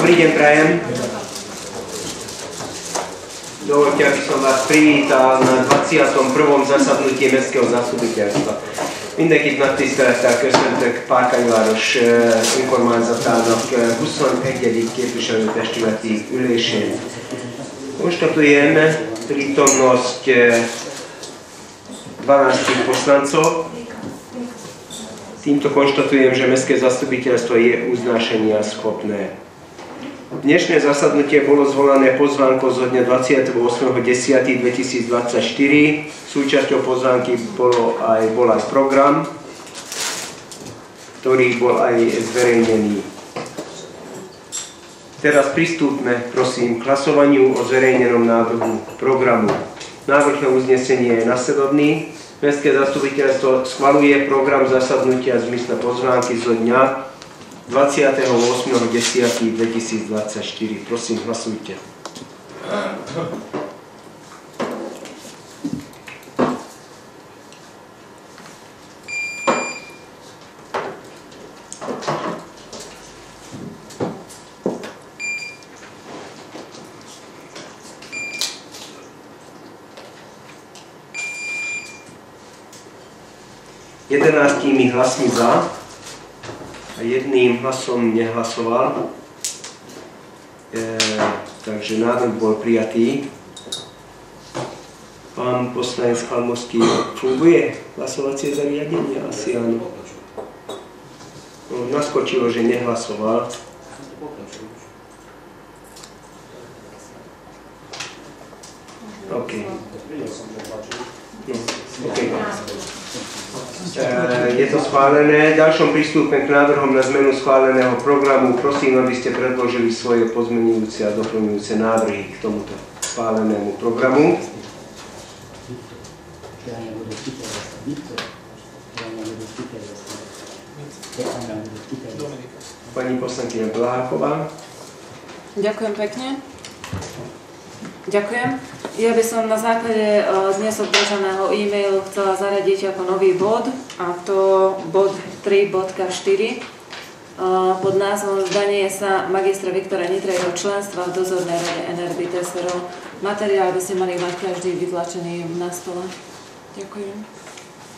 Dobrý deň prajem. Dovoľte, aby som vás privítal na 21. zasadnutí Mestského zastupitelstva. Mindenkit nagy tisztelettel köszöntök, Párkány város önkormányzatának 21. képviselőtestületi ülésén. Konštatujem prítomnosť 12 poslancov. Týmto konštatujem, že Mestské zastupiteľstvo je uznášenia schopné. Dnešné zasadnutie bolo zvolané pozvánkou zo dňa 28.10.2024. Súčasťou pozvánky bol aj program, ktorý bol aj zverejnený. Teraz pristúpme, prosím, k hlasovaniu o zverejnenom návrhu programu. Návrh na uznesenie je nasledovný. Mestské zastupiteľstvo schvaľuje program zasadnutia v zmysle pozvánky zo dňa 28.10.2024. Prosím, hlasujte. Jedenáctimi hlasmi za a jedným hlasom nehlasoval, takže návrh bol prijatý. Pán poslanec Chalmovský, funguje hlasovacie zariadenie? Asi áno. Naskočilo, že nehlasoval. OK. Je to schválené. Ďalšom prístupem k návrhom na zmenu schváleného programu prosím, aby ste predložili svoje pozmenujúce a doplňujúce návrhy k tomuto schválenému programu. Pani poslankyňa Bláková. Ďakujem pekne. Ďakujem. Ja by som na základe dnes odbežaného e-mailu chcela zaradiť ako nový bod, a to bod 3.4 pod názvom Zdanie sa magistra Viktora Nitrejho členstva v dozornej rade Enerbiteserov. Materiál by ste mali mať každý vytlačený na stole. Ďakujem.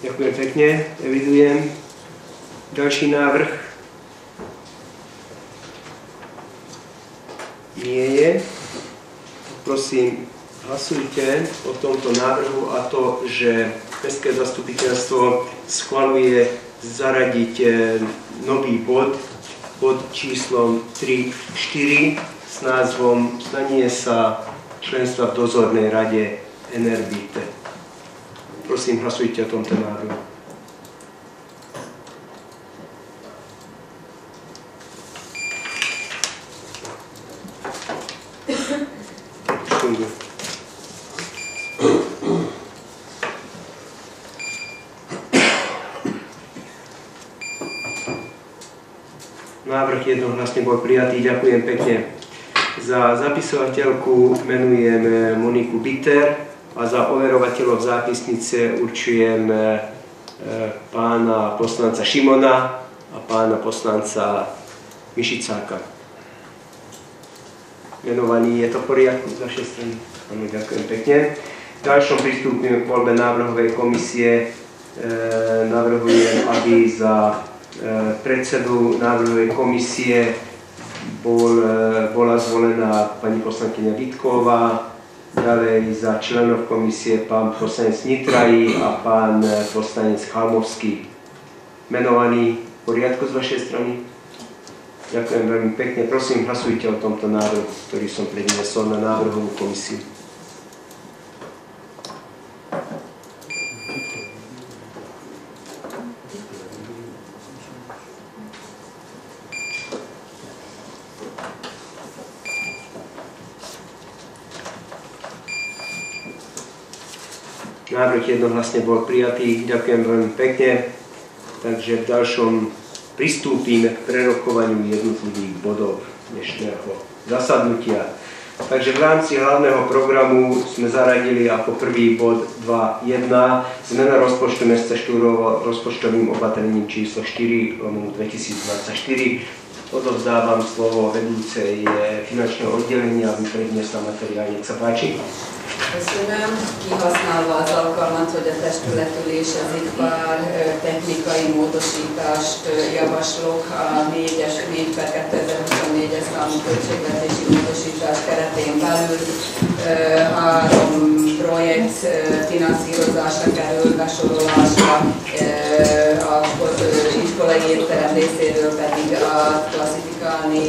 Ďakujem pekne, evidujem. Ďalší návrh? Nie je. Prosím, hlasujte o tomto návrhu, a to, že Mestské zastupiteľstvo schvaľuje zaradiť nový bod číslom 3.4 s názvom Zdanie sa členstva v dozornej rade Enerbite. Prosím, hlasujte o tomto návrhu. Návrh jednohlasne bol prijatý. Ďakujem pekne. Za zapisovateľku menujem Moniku Bitter a za overovateľov zápisnice určujem pána poslanca Šimona a pána poslanca Mišicáka. Menovaný je to v poriadku z vašej strany? Áno, ďakujem pekne. V ďalšom pristúpime k voľbe návrhovej komisie. Navrhujem, aby za predsedu návrhovej komisie bola zvolená pani poslankyňa Vitková, ďalej za členov komisie pán poslanec Nitrají a pán poslanec Chalmovský. Menovaný v poriadku z vašej strany? Ďakujem veľmi pekne. Prosím, hlasujte o tomto návrhu, ktorý som predniesol na návrhovú komisiu. Návrh jednohlasne bol prijatý. Ďakujem veľmi pekne. Takže v ďalšom pristúpime k prerokovaniu jednotlivých bodov dnešného zasadnutia. Takže v rámci hlavného programu sme zaradili ako prvý bod 2.1 zmena rozpočtu mesta Štúrovo rozpočtovým opatrením číslo 4/2024. odovzdávam slovo vedúcej finančného oddelenia, aby predniesla materiál. Nech sa páči. Köszönöm. Kihasználva az alkalmat, hogy a testületüléshez itt pár technikai módosítást javaslok a 4/2024-es számú költségvetési módosítás keretén belül. 3 projekt finanszírozásra kerül besorolásra, az iskolai étterem részéről pedig a klasszifikálni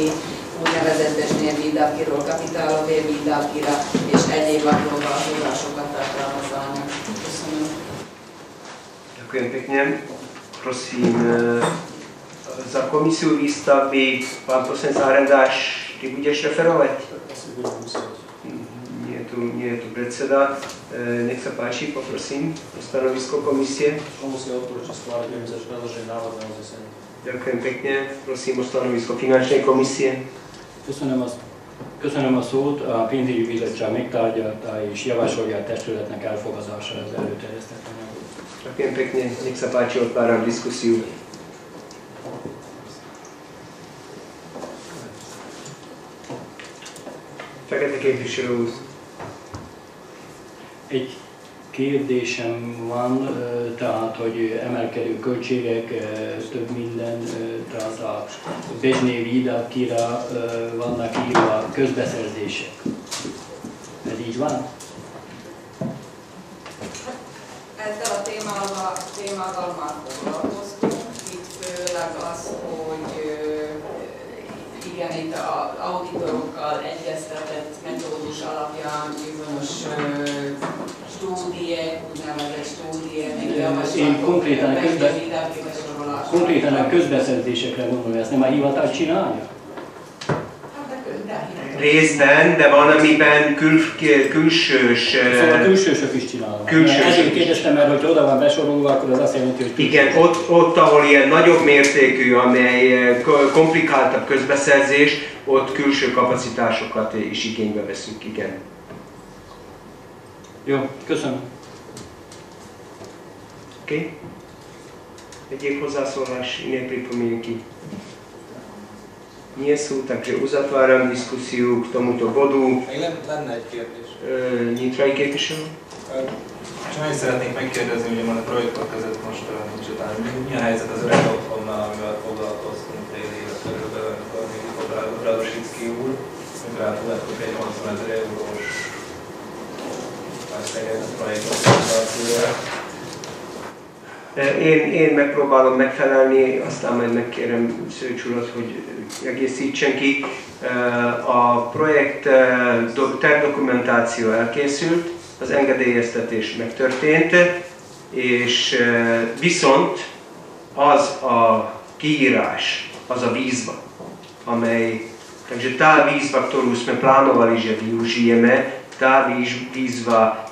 úgynevezett Bezsnér-Výdavkiról kapitálové Výdavkira és egyéb apróbálkozásokat tartalmazza anyag. Köszönöm. Ďakujem pekne. Prosím, za komisiu výstavby pán poslanec Arendáš, ty budeš referovať? Nie je tu predseda. Nech sa páči, poprosím o stanovisko komisie. Komisia odporúča schváliť predložený návrh na uznesenie. Ďakujem pekne. Prosím o stanovisko finančnej komisie. Köszönöm a szót. A pénzügyi bizottság megtárgyalta és javasolja a testületnek elfogadására az előterjesztett anyagot. Ďakujem pekne. Nech sa páči, otváram diskusiu. Fekete képviselő úr. Egy kérdésem van, tehát, hogy emelkedő költségek, több minden, tehát a Bezsnér-Výdavkira vannak írva közbeszerzések. Ez így van? Ezzel a témával már foglalkoztunk. Itt főleg az, hogy igen, itt az auditorokkal egyeztetett metódus alapján bizonyos stúdiek, úgynevezett stúdiek, Én konkrétan a közbeszerzésekre gondolom, ezt nem a hivatal csinálja? Részben, de van, amiben külsős... Szóval külsősök is csinálnak. Ezért kérdeztem, mert hogyha oda van besorolva, akkor az azt jelenti, hogy külsősök. Igen, ott, ahol ilyen nagyobb mértékű, amely komplikáltabb közbeszerzés, ott külső kapacitásokat is igénybe veszünk, igen. Jó, köszönöm. Oké? Egyéb hozzászólás, iné pripomienky? Nie sú, takže uzatváram diskusiu k tomuto bodu. Lenne egy kérdés. Nyitrai képviselő? Csak annyit szeretnék megkérdezni, ugye már a projektok között most nincs utána. Mi a helyzet az öreg otthonnal, amivel foglalkoztunk fél évet körülbelül, amikor még itt volt Radosicki úr, mivel átullettuk egy 80 000 eurós projektot. Én megpróbálom megfelelni, aztán majd megkérem Szőcs urat, hogy egészítsen ki. A projekt tervdokumentáció elkészült, az engedélyeztetés megtörtént, és viszont az a kiírás, az a výzva, amely, takže tá výzva, ktorú sme plánovali, že využijeme, tá výzva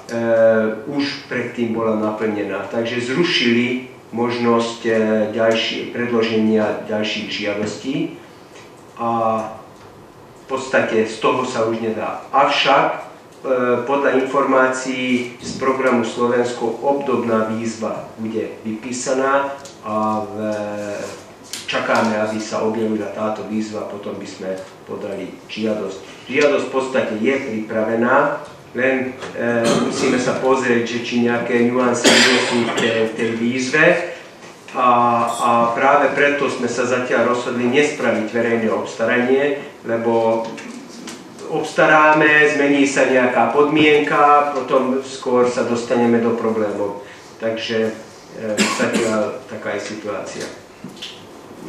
už predtým bola naplnená. Takže zrušili možnosť predloženia ďalších žiadostí a v podstate z toho sa už nedá. Avšak podľa informácií z programu Slovensko obdobná výzva bude vypísaná a čakáme, aby sa objavila táto výzva, potom by sme podali žiadosť. Žiadosť v podstate je pripravená, len musíme sa pozrieť, že či nejaké nuancy nie sú v tej výzve a práve preto sme sa zatiaľ rozhodli nespraviť verejné obstaranie, lebo obstaráme, zmení sa nejaká podmienka, potom skôr sa dostaneme do problémov. Takže zatiaľ taká je situácia.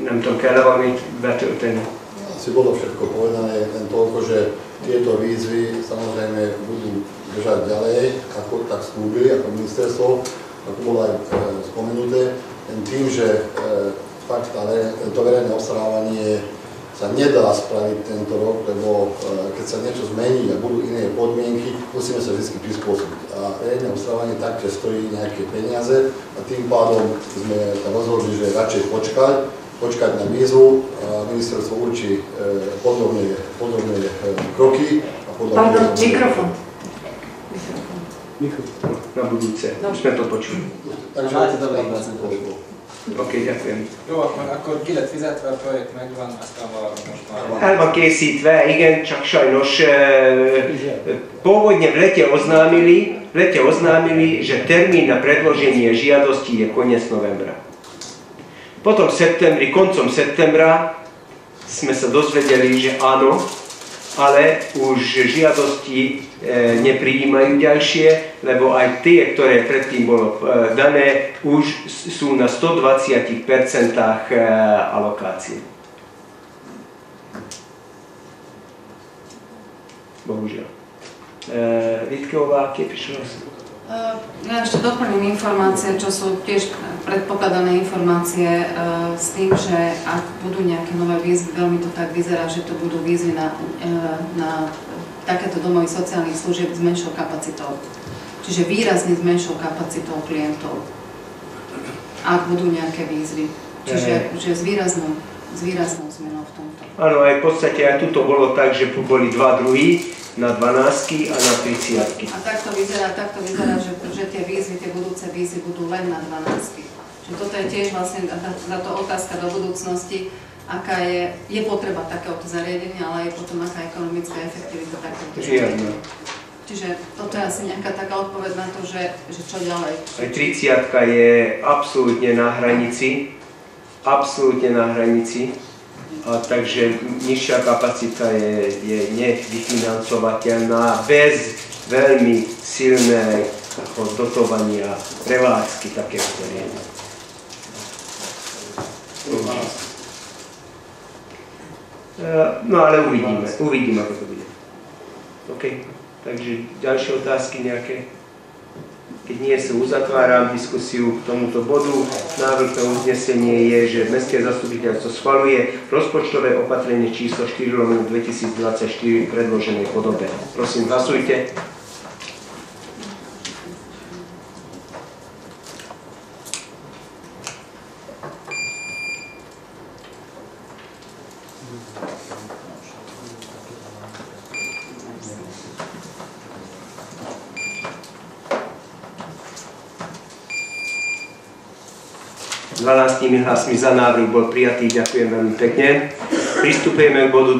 Nem tudom, kell valamit betölteni? Asi bolo všetko povedané, len toľko, že tieto výzvy samozrejme budú držať ďalej, ako tak slúbili, ako ministerstvo, ako bolo aj spomenuté. Len tým, že fakt to verejné obstarávanie sa nedá spraviť tento rok, lebo keď sa niečo zmení a budú iné podmienky, musíme sa vždy prispôsobiť. A verejné obstarávanie taktiež stojí nejaké peniaze a tým pádom sme sa rozhodli, že radšej počkať na výzvu. Ministerstvo určí podrobné kroky. Pardon, mikrofon. Na budúce, už sme to počuli. Takže máte dobrý Oké, ďakujem. Jó, akkor ki lett fizetve, a projekt megvan, aztán valami most már... El van készítve, igen, csak sajnos pôvodne v lete oznámili, že termín na predloženie žiadosti je koniec novembra. Potom v septembri, koncom septembra sme sa dozvedeli, že áno, ale už žiadosti neprijímajú ďalšie, lebo aj tie, ktoré predtým bolo dané, už sú na 120% alokácie. Bohužiaľ. Vitkeová, aké prišlo? Ja ešte doplním informácie, čo sú tiež predpokladané informácie s tým, že ak budú nejaké nové výzvy, veľmi to tak vyzerá, že to budú výzvy na takéto domovy sociálnych služieb s menšou kapacitou. Čiže výrazne s menšou kapacitou klientov. Ak budú nejaké výzvy. Čiže s výraznou zmenou v tomto. Áno, aj v podstate aj tuto bolo tak, že boli dva druhy, na 12 a na 30. A takto vyzerá, že tie výzvy, tie budúce výzvy budú len na 12. Čiže toto je tiež vlastne táto otázka do budúcnosti, aká je potreba takéhoto zariadenia, ale aj potom aká ekonomická efektivita takéhoto zariadenia. Čiže toto je asi nejaká taká odpoveď na to, že čo ďalej. Aj 30 je absolútne na hranici. A takže nižšia kapacita je nevyfinancovateľná bez veľmi silného dotovania prevádzky takého zariadenia. No ale uvidíme, ako to bude. OK, takže ďalšie otázky nejaké? Keď nie sú, uzatváram diskusiu k tomuto bodu. Návrh na uznesenie je, že Mestské zastupiteľstvo schvaľuje rozpočtové opatrenie číslo 4/2024 v predloženej podobe. Prosím, hlasujte. Hlasmi za návrh bol prijatý, ďakujem veľmi pekne. Pristupujeme k bodu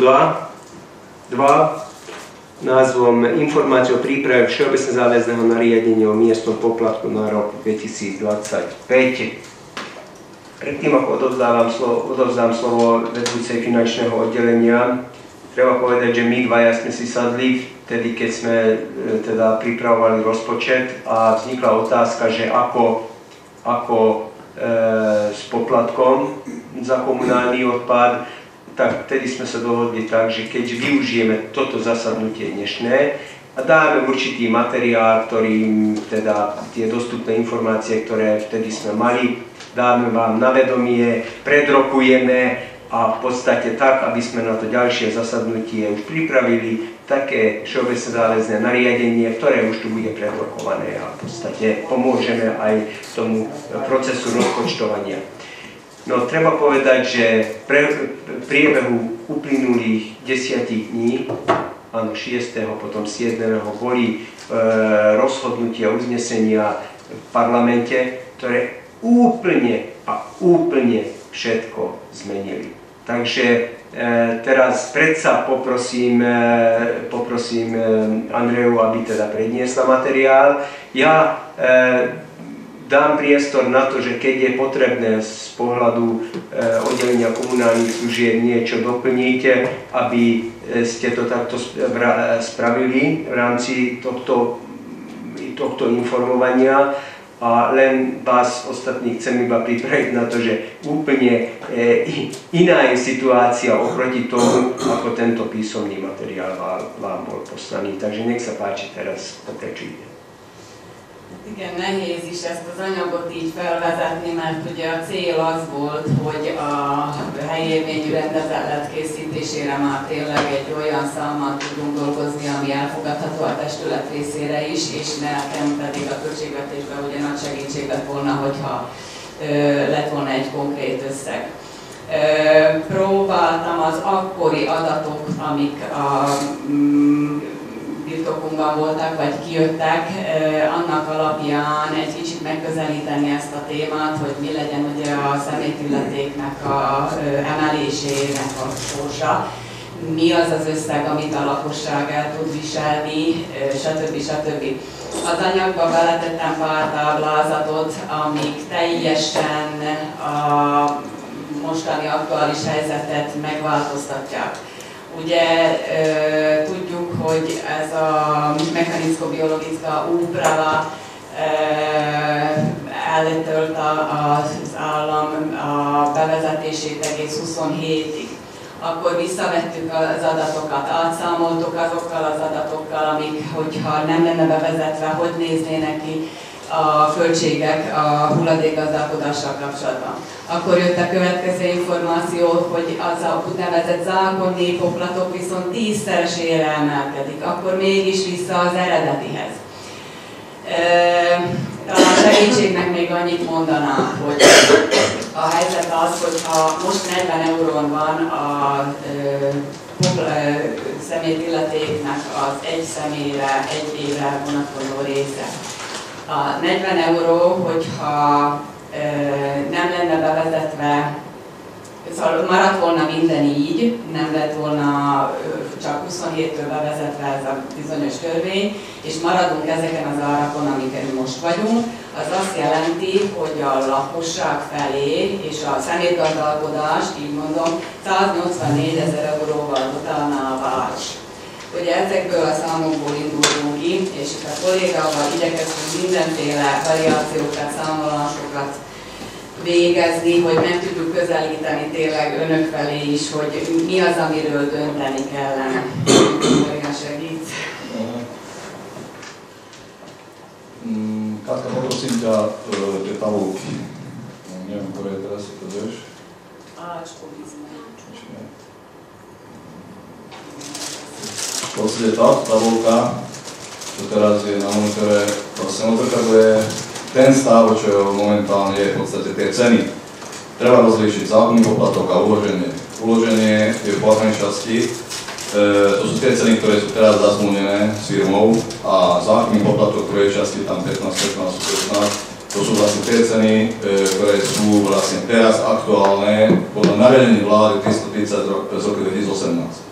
2 názvom Informácie o príprave všeobecne záväzného nariadenia o miestnom poplatku na rok 2025. Predtým, ako odovzdám slovo vedúcej finančného oddelenia, treba povedať, že my dvaja sme si sadli vtedy, keď sme teda pripravovali rozpočet a vznikla otázka, že ako s poplatkom za komunálny odpad, tak vtedy sme sa dohodli tak, že keď využijeme toto zasadnutie dnešné a dáme určitý materiál, ktorým teda tie dostupné informácie, ktoré vtedy sme mali, dáme vám na vedomie, predrokujeme a v podstate tak, aby sme na to ďalšie zasadnutie už pripravili také všeobecne záväzné nariadenie, ktoré už tu bude predrokované a v podstate pomôžeme aj tomu procesu rozpočtovania. No, treba povedať, že v priebehu uplynulých 10 dní, áno, 6. potom 7. boli rozhodnutia, uznesenia v parlamente, ktoré úplne všetko zmenili. Takže teraz predsa poprosím Andreju, aby teda predniesla materiál. Ja dám priestor na to, že keď je potrebné z pohľadu oddelenia komunálnych služieb niečo doplniť, aby ste to takto spravili v rámci tohto informovania. A len vás ostatných chcem iba pripraviť na to, že úplne iná je situácia oproti tomu, ako tento písomný materiál vám bol poslaný. Takže nech sa páči, teraz pokračujte. Igen, nehéz is ezt az anyagot így felvezetni, mert ugye a cél az volt, hogy a helyi élményű rendezelet készítésére már tényleg egy olyan számmal tudunk dolgozni, ami elfogadható a testület részére is, és nekem pedig a költségvetésben ugye nagy segítség lett volna, hogyha lett volna egy konkrét összeg. Próbáltam az akkori adatok, amik a TikTokunkban voltak, vagy kijöttek, annak alapján egy kicsit megközelíteni ezt a témát, hogy mi legyen ugye a szemétilletéknek a emelésének a sorsa, mi az az összeg, amit a lakosság el tud viselni, stb. Az anyagba beletettem pár táblázatot, amik teljesen a mostani aktuális helyzetet megváltoztatják. Ugye tudjuk, hogy ez a mechanicko-biologická úprava eltölt az állam a bevezetését egész 27-ig. Akkor visszavettük az adatokat, átszámoltuk azokkal az adatokkal, amik, hogyha nem lenne bevezetve, hogy néznének ki a költségek a hulladékgazdálkodással kapcsolatban. Akkor jött a következő információ, hogy az a úgynevezett zákonni poplatok viszont 10-szeresére emelkedik, akkor mégis vissza az eredetihez. Talán segítségnek még annyit mondanám, hogy a helyzet az, hogy ha most 40 eurón van a szemétilletéknek az egy személyre, egy évre vonatkozó része. A 40 euró, hogyha nem lenne bevezetve, szóval maradt volna minden így, nem lett volna csak 27-től bevezetve ez a bizonyos törvény, és maradunk ezeken az árakon, amiken most vagyunk, az azt jelenti, hogy a lakosság felé és a szemétgazdálkodást, így mondom, 184 000 euróval dotálná a város. Ugye ezekből a számokból indulunk ki, és itt a kollégával igyekeztünk mindenféle variációkat, számolásokat végezni, hogy meg tudjuk közelíteni tényleg önök felé is, hogy mi az, amiről dönteni kellene. Olyan segít. Katka, poprosím ťa, tie tabulky. Neviem, ktoré teraz si to vieš. Ačko by sme. V podstate táto tabulka, čo teraz je na monitore, vlastne odprekazuje ten stav, čo momentálne je v podstate tie ceny. Treba rozlíšiť zákonný poplatok a uloženie. Uloženie je v platnej časti. To sú tie ceny, ktoré sú teraz zazmluvnené s firmou a zákonný poplatok, ktoré je časti tam 15, 15, 15. To sú vlastne tie ceny, ktoré sú vlastne teraz aktuálne podľa nariadení vlády 330 z roku 2018.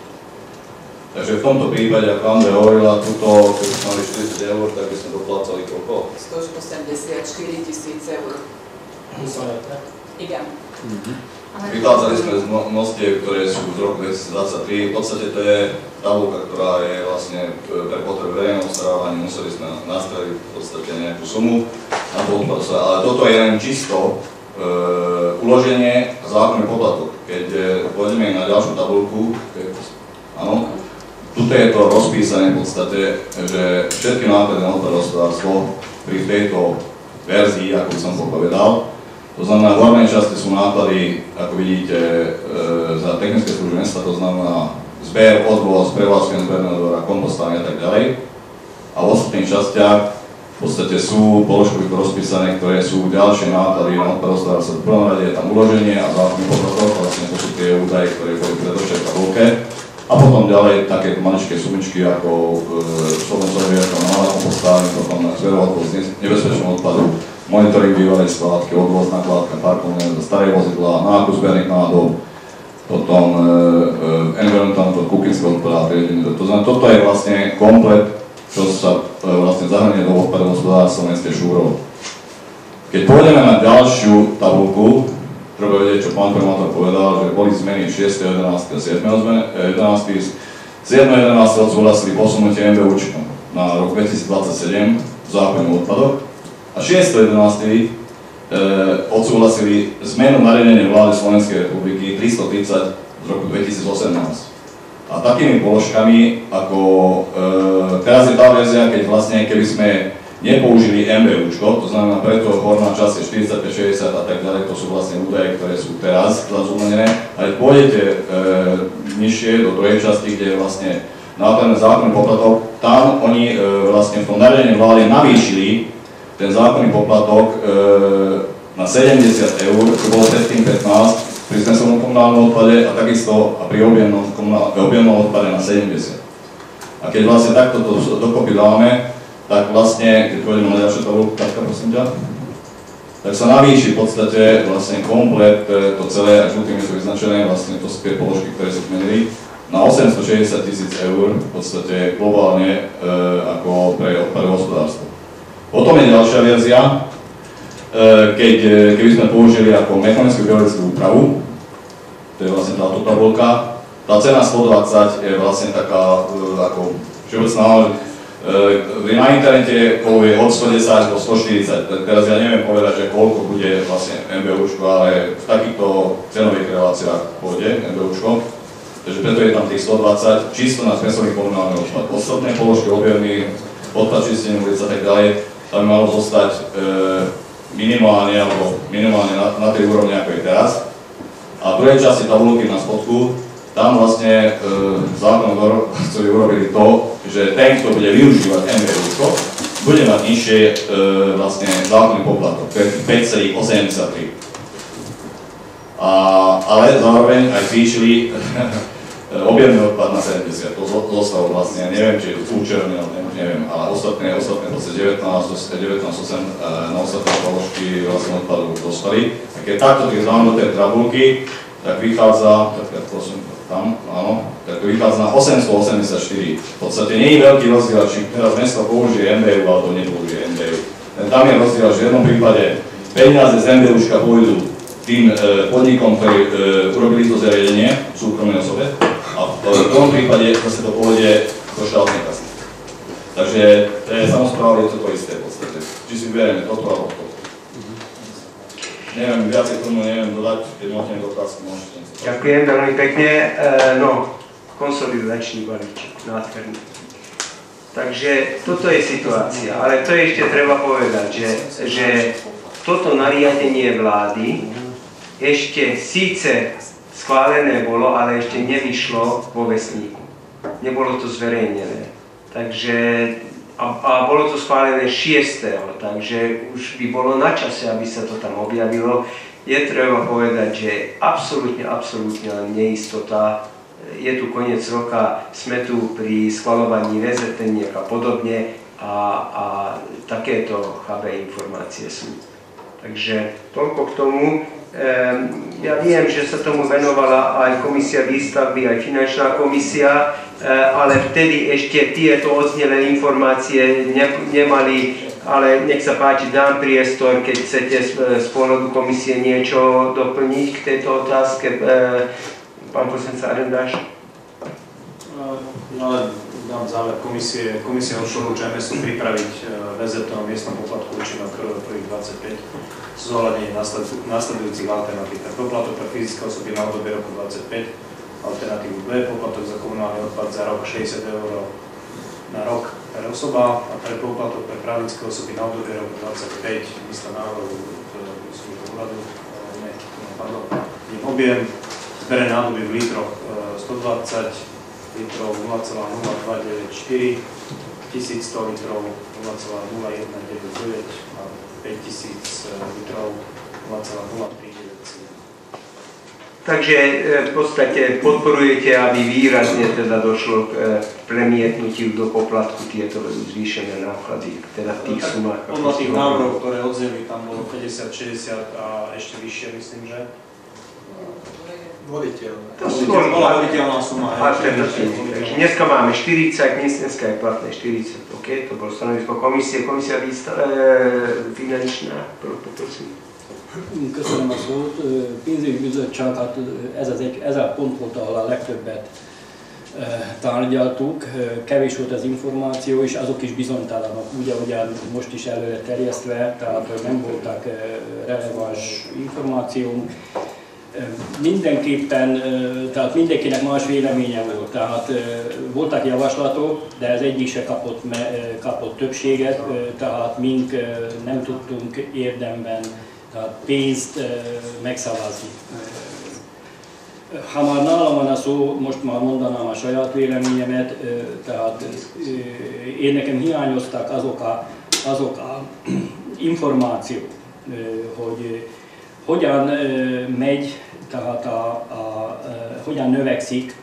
Takže v tomto prípade, ako Andrej hovorila, tuto, keby sme mali 40 eur, tak by sme doplácali koľko? 184 000 eur. Igen. Vychádzali sme z množstiev, ktoré sú z roku 2023. V podstate to je tabulka, ktorá je vlastne pre potreby verejného starávania. Museli sme nastaviť v podstate nejakú sumu na to odpadovať. Ale toto je len čisto uloženie a zákonný poplatok. Keď pôjdeme na ďalšiu tabulku, áno, tuto je to rozpísané v podstate, že všetky náklady na odpadohospodárstvo pri tejto verzii, ako som povedal, to znamená, v hornej časti sú náklady, ako vidíte, za technické služby mesta, to znamená zber, odvoz, prevádzka zberného dvora, kompostovanie a tak ďalej. A v ostatných častiach v podstate sú položky rozpísané, ktoré sú ďalšie náklady na odpadohospodárstvo. V prvom rade je tam uloženie a zákonný poplatok, vlastne to sú tie údaje, ktoré boli v predošlej tabulke. A potom ďalej také maličké sumičky ako slovensko-vierka, malé kompostovanie, potom zberov odvoz nebezpečného odpadu, monitoring bývalej skládky, odvoz, nakladka, parkovné, staré vozidlá, nákup zberných nádob, potom environmentálne kuchynské odpad a triedenie. To znamená, toto je vlastne komplet, čo sa vlastne zahrnie do odpadohospodárstva mestskej Šúrov. Keď pôjdeme na ďalšiu tabulku, treba vedieť, čo pán primátor povedal, že boli zmeny 6.11. a 7.11. Z 7.11. odsúhlasili posunutie MBUčkom na rok 2027 v zákone o odpadoch a 6.11. Odsúhlasili zmenu nariadenia vlády Slovenskej republiky 330 z roku 2018. A takými položkami, ako teraz je tá verzia, keď vlastne keby sme nepoužili MBUčko, to znamená preto horná časť je 45, 60 a tak ďalej, to sú vlastne údaje, ktoré sú teraz zazúmenené. Ale pôjdete nižšie do druhej časti, kde je vlastne nákladný zákonný poplatok, tam oni vlastne v tom nariadení vlády navýšili ten zákonný poplatok na 70 eur, čo bolo predtým 15 pri znesenom komunálnom odpade a takisto a pri objemnom odpade na 70. A A keď vlastne takto to dokopy dáme, tak vlastne, keď pôjdeme na ďalšiu tabulku, prosím ťa, tak sa navýši v podstate vlastne komplet to celé, až tým je to vyznačené, vlastne to sú tie položky, ktoré sa zmenili, na 860 000 eur v podstate globálne ako pre odpadové hospodárstvo. Potom je ďalšia verzia, keby sme použili ako mechanickú geologickú úpravu, to je vlastne táto tabulka, tá cena 120 je vlastne taká ako všeobecná. Na internete koluje od 110 do 140, teraz ja neviem povedať, že koľko bude vlastne MBUčko, ale v takýchto cenových reláciách pôjde MBUčko, takže preto je tam tých 120, čisto na zmesový komunálny odpad. Ostatné položky, objemy, odpad, čistenie ulic a tak ďalej, tam by malo zostať minimálne na tej úrovni, ako je teraz. A v druhej časti tabulky na spodku, tam vlastne zákonodarcovia urobili to, že ten, kto bude využívať MBUčko, bude mať nižšie vlastne zákonný poplatok, to je 5,83. Ale zároveň aj zvýšili objemný odpad na 70, to zostalo vlastne, neviem, či je to účerný, neviem, ale ostatné proste 19% na ostatné položky vlastne odpadu dostali. A keď takto keď dáme do tej tabulky, tak vychádza, tak vychádza na 884. V podstate nie je veľký rozdiel, či teraz mesto použije MBU, alebo nepoužije MBU. Tam je rozdiel, že v jednom prípade peniaze z MBUčka pôjdu tým podnikom, ktorí urobili to zariadenie, súkromnej osobe, a v tom prípade zase to pôjde do štátnej kasy. Takže samospráva je to isté v podstate. Či si vyberieme toto alebo toto. Neviem, viacej k tomu neviem dodať, keď máte nejakú otázku, môžete. Ďakujem veľmi pekne. Konsolidačný balíček, nádherný. Takže toto je situácia, ale to ešte treba povedať, že toto nariadenie vlády ešte síce schválené bolo, ale ešte nevyšlo vo vesníku. Nebolo to zverejnené. Takže a bolo to schválené 6. Takže už by bolo na čase, aby sa to tam objavilo. Je treba povedať, že absolútne neistota. Je tu koniec roka, sme tu pri schvaľovaní VZTniek a podobne a takéto chabé informácie sú. Takže toľko k tomu. Ja viem, že sa tomu venovala aj komisia výstavby, aj finančná komisia, ale vtedy ešte tieto odznelé informácie nemali, ale nech sa páči, dám priestor, keď chcete z pohľadu komisie niečo doplniť k tejto otázke. Pán poslanec Arendáš. No ale dám záver komisie. Komisia odporúča mestu pripraviť VZT o miestnom poplatku účinok 1.25 s zohľadnením nasledujúcich alternatív. Poplatok pre fyzické osoby na obdobie roku 25, alternatívu B, poplatok za komunálny odpad za rok 60 € na rok per osoba a pre poplatok pre právnické osoby na obdobie roku 25, mysle návrhu úradu, objem zberené nádoby v litroch 120 litrov 0,0294, 1100 litrov 0,0199 a 5000 litrov 0,0397. Takže v podstate podporujete, aby výrazne teda došlo k premietnutiu do poplatku tieto zvýšené náklady, teda v tých sumách. Podľa tých návrhov, ktoré odzneli, tam bolo 50, 60 a ešte vyššie, myslím, že? To sú voliteľná suma. Alternatívne. Takže dneska máme 40, dneska je platné 40, OK, to bolo stanovisko komisia finančná, prosím. Köszönöm a szót. Pénzügyi bizottság, hát ez a pont volt, ahol a legtöbbet tárgyaltuk. Kevés volt az információ, és azok is bizonytalanok, ugyan most is előre terjesztve, tehát nem voltak releváns információnk. Mindenképpen, tehát mindenkinek más véleménye volt, tehát voltak javaslatok, de ez egyik se kapott többséget, tehát mink nem tudtunk érdemben tehát pénzt megszavazni. Ha már nálam van a szó, most már mondanám a saját véleményemet, tehát én nekem hiányoztak azok a információk, hogy hogyan megy, tehát hogyan növekszik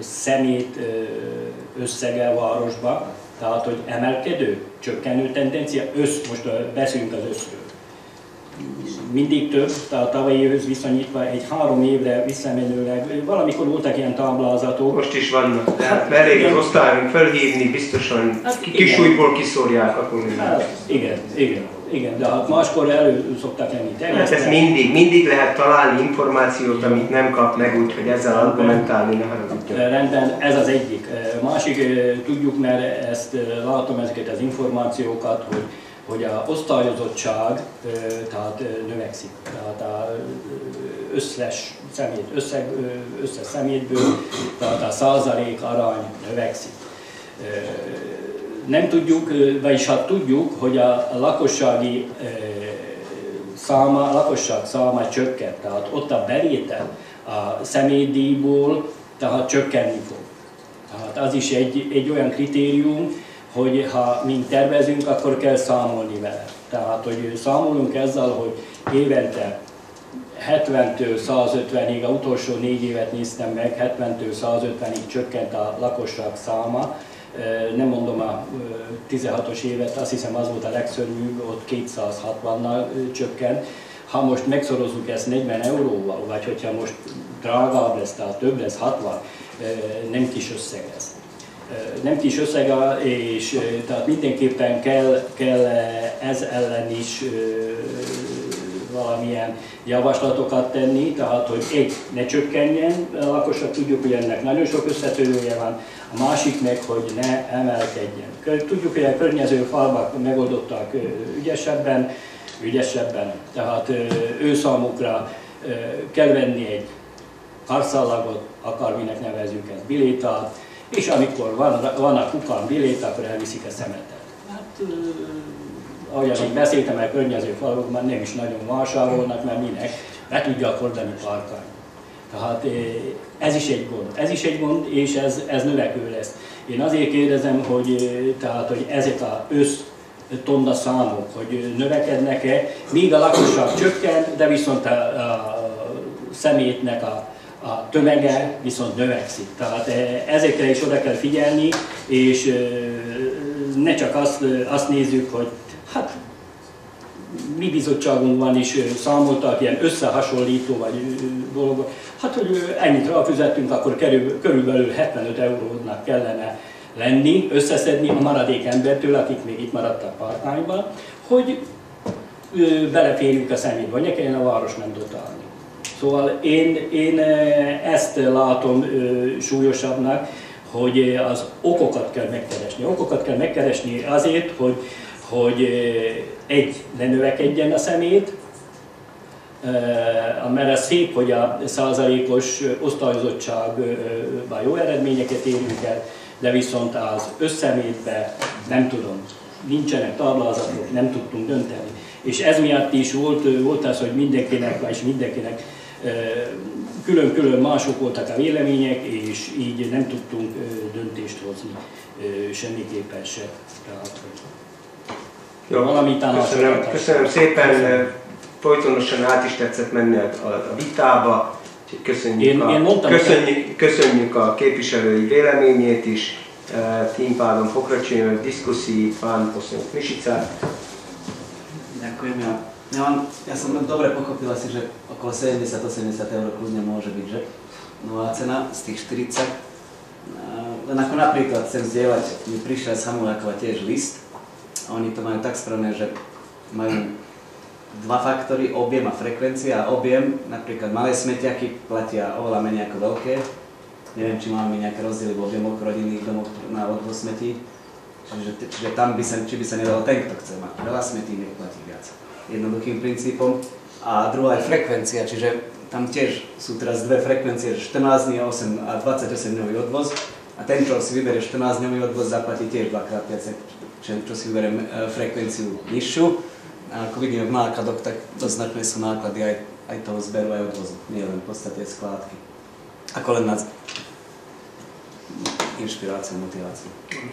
szemét összege a városban, tehát hogy emelkedő, csökkenő tendencia, most beszélünk az összről. Mindig több, tehát a tavalyi évhöz viszonyítva egy 3 évre visszamenőleg, valamikor voltak ilyen táblázatok. Most is vannak, tehát elég az osztályunk felhívni, biztosan kisújból kiszórják, akkor igen, de hát máskor elő szokták lenni. Hát ez mindig lehet találni információt, amit nem kap meg, úgyhogy ezzel argumentálni ne haragudjon. Rendben, ez az egyik. Másik, tudjuk, mert ezt látom ezeket az információkat, hogy az osztályozottság tehát növekszik. Tehát az összes szemétből, tehát a százalék arány növekszik. Nem tudjuk, vagyis hát tudjuk, hogy a lakosság száma csökkent, tehát ott a bevétel a személydíjból tehát csökkenni fog. Tehát az is egy olyan kritérium, hogy ha mind tervezünk, akkor kell számolni vele. Tehát, hogy számolunk ezzel, hogy évente 70-től 150-ig, az utolsó 4 évet néztem meg, 70-től 150-ig csökkent a lakosság száma. Nem mondom a 16-os évet, azt hiszem az volt a legszörnyűbb, ott 260-nal csökkent. Ha most megszorozzuk ezt 40 euróval, vagy hogyha most drágább lesz, tehát több lesz, 60, nem kis összeg ez. Nem kis összeg, és tehát mindenképpen kell ez ellen is valamilyen javaslatokat tenni, tehát hogy ne csökkenjen a lakosság, tudjuk, hogy ennek nagyon sok összetevője van, a másik meg, hogy ne emelkedjen. Tudjuk, hogy a környező falvak megoldottak ügyesebben, tehát ő számukra kell venni egy karszallagot, akárminek nevezzük ezt, bilétát, és amikor van a kukán bilét, akkor elviszik a szemetet. Hát, ahogyan én beszéltem, a környező falvakban nem is nagyon vásárolnak, mert minek, be tudják oldani parkálni. Tehát ez is egy gond, és ez növekvő lesz. Én azért kérdezem, hogy ezek az tonna számok, hogy növekednek-e, míg a lakosság csökken, de viszont a szemétnek a tömege viszont növekszik. Tehát ezekre is oda kell figyelni, és ne csak azt nézzük, hogy hát mi bizottságunkban is számoltak ilyen összehasonlító vagy dolgok, hát hogy ennyit ráfizettünk, akkor körülbelül 75 eurónak kellene lenni, összeszedni a maradék embertől, akik még itt maradtak part-time-ban, hogy beleférjünk a szemétbe, ne kellene a város nem dotálni. Szóval én ezt látom súlyosabbnak, hogy az okokat kell megkeresni. Okokat kell megkeresni azért, hogy ne növekedjen a szemét, mert ez szép, hogy a százalékos osztályozottságban jó eredményeket érünk el, de viszont az összemétben nem tudom, nincsenek táblázatok, nem tudtunk dönteni. És ez miatt is volt az, hogy mindenkinek külön-külön mások voltak a vélemények, és így nem tudtunk döntést hozni semmiképpen se. Tehát, jó, köszönöm szépen, folytonosan át is tetszett menni a vitába, köszönjük a képviselői véleményét is, tím pádom pokračujeme v diskusii, pán poslanec Mišica. Ďakujem. Ja som dobre pochopil asi, že okolo 70-80 eur kľudne môže byť, že? Nová cena z tých 40. Len ako napríklad chcem zdieľať, mi prišiel z Hamulákova tiež list. A oni to majú tak správne, že majú dva faktory, objem a frekvencia. A objem, napríklad malé smetiaky platia oveľa menej ako veľké. Neviem, či máme nejaké rozdiely v objemoch rodinných domov na odvoz smetí. Čiže tam by sa nedalo ten, kto chce mať veľa smetí, nech platí viac. Jednoduchým princípom. A druhá je frekvencia, čiže tam tiež sú teraz dve frekvencie, že 14 dní a 28-dňový odvoz. A ten, čo si vyberie 14-dňový odvoz, zaplatí tiež dvakrát viac, čo si vyberiem frekvenciu nižšiu. A ako vidíme v nákladoch, tak doznačné sú náklady aj toho zberu, aj odvozu. Nie len v podstate skládky. Ako len na inšpiráciu, motiváciu.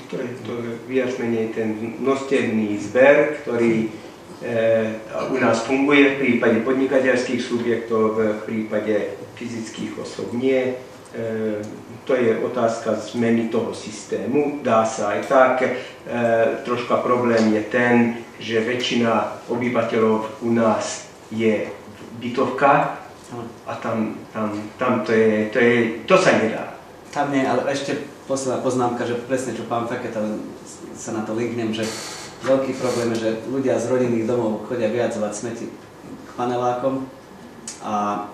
To je viac menej ten množstevný zber, ktorý u nás funguje v prípade podnikateľských subjektov, v prípade fyzických osôb nie. to je otázka zmeny toho systému, dá sa aj tak. Troška problém je ten, že väčšina obyvateľov u nás je v bytovkách a tam to sa nedá. Tam nie, ale ešte posledná poznámka, že presne čo pán Feketa, sa na to linknem, že veľký problém je, že ľudia z rodinných domov chodia vyhadzovať smeti k panelákom a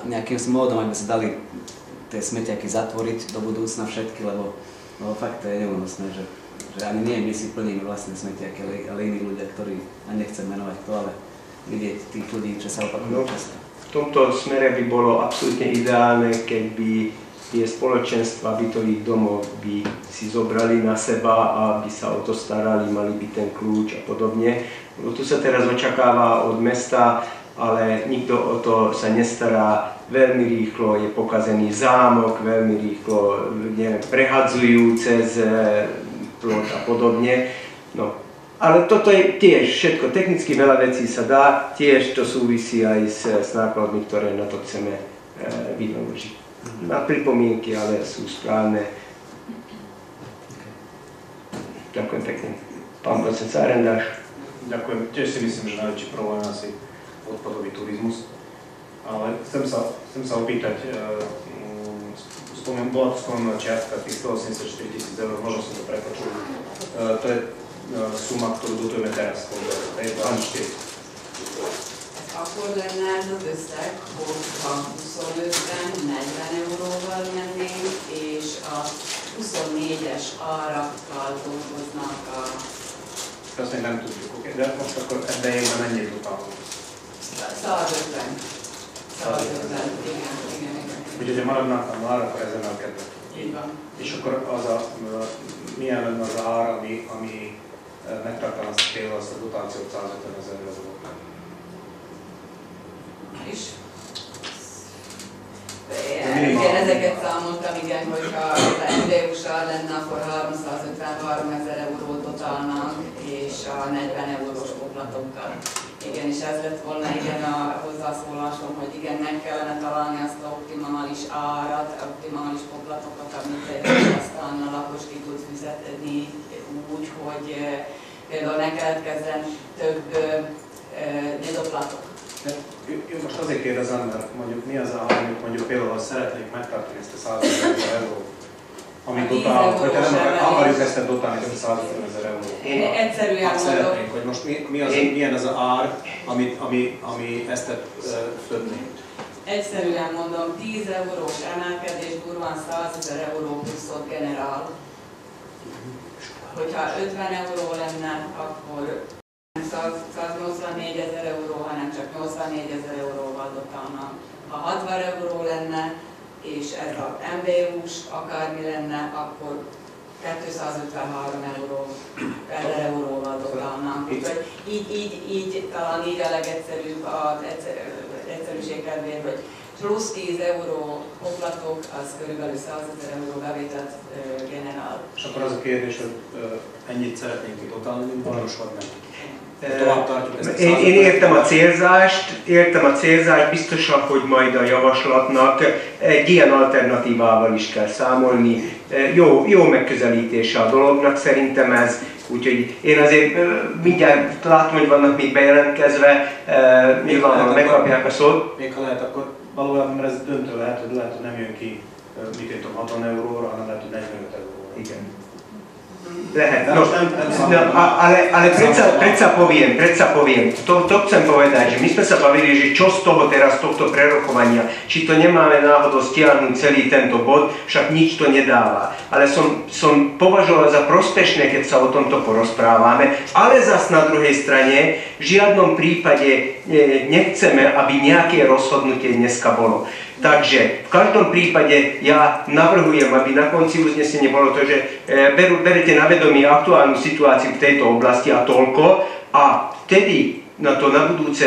nejakým módom, aby sa dali tie smetiaky zatvoriť do budúcna všetky, lebo fakt to je neúnosné, že ani nie my si plníme vlastné smetiaky, ale iní ľudia, ktorí, a nechcem menovať to, ale vidieť tých ľudí, čo sa opakujú často. V tomto smere by bolo absolútne ideálne, keď by tie spoločenstva bytových domov by si zobrali na seba a by sa o to starali, mali by ten kľúč a podobne. Tu sa teraz očakáva od mesta, ale nikto o to sa nestará. Veľmi rýchlo je pokazený zámok, veľmi rýchlo prehadzujú cez plot a podobne. No. Ale toto je tiež všetko, technicky veľa vecí sa dá, tiež to súvisí aj s nákladmi, ktoré na to chceme vynaložiť. Na pripomienky, ale sú správne. Ďakujem pekne. Pán docent Arendáš. Ďakujem. Tiež si myslím, že najväčší problém asi odpadový turizmus. Ale chcem sa opýtať, bola tu spomenutá čiastka tých 184 000 eur, možno som to prepočul. To je suma, ktorú dotujeme teraz, to je 24. Akkor lenne ez az összeg, hogyha 25-ben 40 euróval mennénk, és a 24-es árakkal dolgoznak a... Azt még nem tudjuk, oké? De most akkor ebben évben mennyit utálunk? 150. 150, igen. Úgyhogy ha maradnak a már, akkor ez emelkednek. Így van. És akkor milyen lenne az a ár, ami megtartaná például azt a dotációt 150 000 eurót? És igen, ezeket számoltam, igen, hogyha az MDU-sal lenne, akkor 353 000 eurót dotálnánk, és a 40 eurós poplatokkal. Igen, és ez lett volna igen a hozzászólásom, hogy igen, meg kellene találni azt a optimális árat, optimális poplatokat, amit aztán a lakos ki tud fizetni úgy, hogy például ne keletkezzen több nyedoplatok. Én most azért kérdezem, mert mondjuk mi az a, amit mondjuk például szeretnék megtartani ezt a 150 000 eurót, amit dotálunk, hogyha nem akarjuk ezt dotálni, ezt a 150 000 eurót. Egyszerűen mondom. Szeretnénk, hogy most milyen az ár, ami ezt többni. Egyszerűen mondom, 10 eurós emelkedés durván 100 000 euró pluszot generál. Hogyha 50 euró lenne, akkor 184 000 euró, hanem csak 84 000 euróval dotálnak. Ha 60 euró lenne, és ez a MBU-s akármi lenne, akkor 253 euróval dotálnánk. Úgyhogy így talán így a legegyszerűbb az egyszerűség kedvéért, hogy plusz 10 euró poplatok, az körülbelül 100 000 euró bevételt generál. És akkor az a kérdés, hogy ennyit szeretnénk ki dotálni, mint valós vagy nem? Én értem a célzást, biztosan, hogy majd a javaslatnak egy ilyen alternatívával is kell számolni. Jó megközelítése a dolognak szerintem ez, úgyhogy én azért mindjárt látom, hogy vannak még bejelentkezve, nyilvánvalóan megkapják a szót. Még ha lehet, akkor valójában, mert ez döntő lehet, hogy nem jön ki, mit értem, 60 euróra, hanem lehet, hogy 45 euróra. Igen. Lehet, no, ale predsa poviem, to chcem povedať, že my sme sa bavili, že čo z toho teraz, tohto prerokovania, či to nemáme náhodou stiahnuť celý tento bod, však nič to nedáva. Ale som považoval za prospešné, keď sa o tomto porozprávame, ale zas na druhej strane v žiadnom prípade nechceme, aby nejaké rozhodnutie dneska bolo. Takže v každom prípade ja navrhujem, aby na konci uznesenia bolo to, že berete na vedomie aktuálnu situáciu v tejto oblasti a toľko a vtedy na to na budúce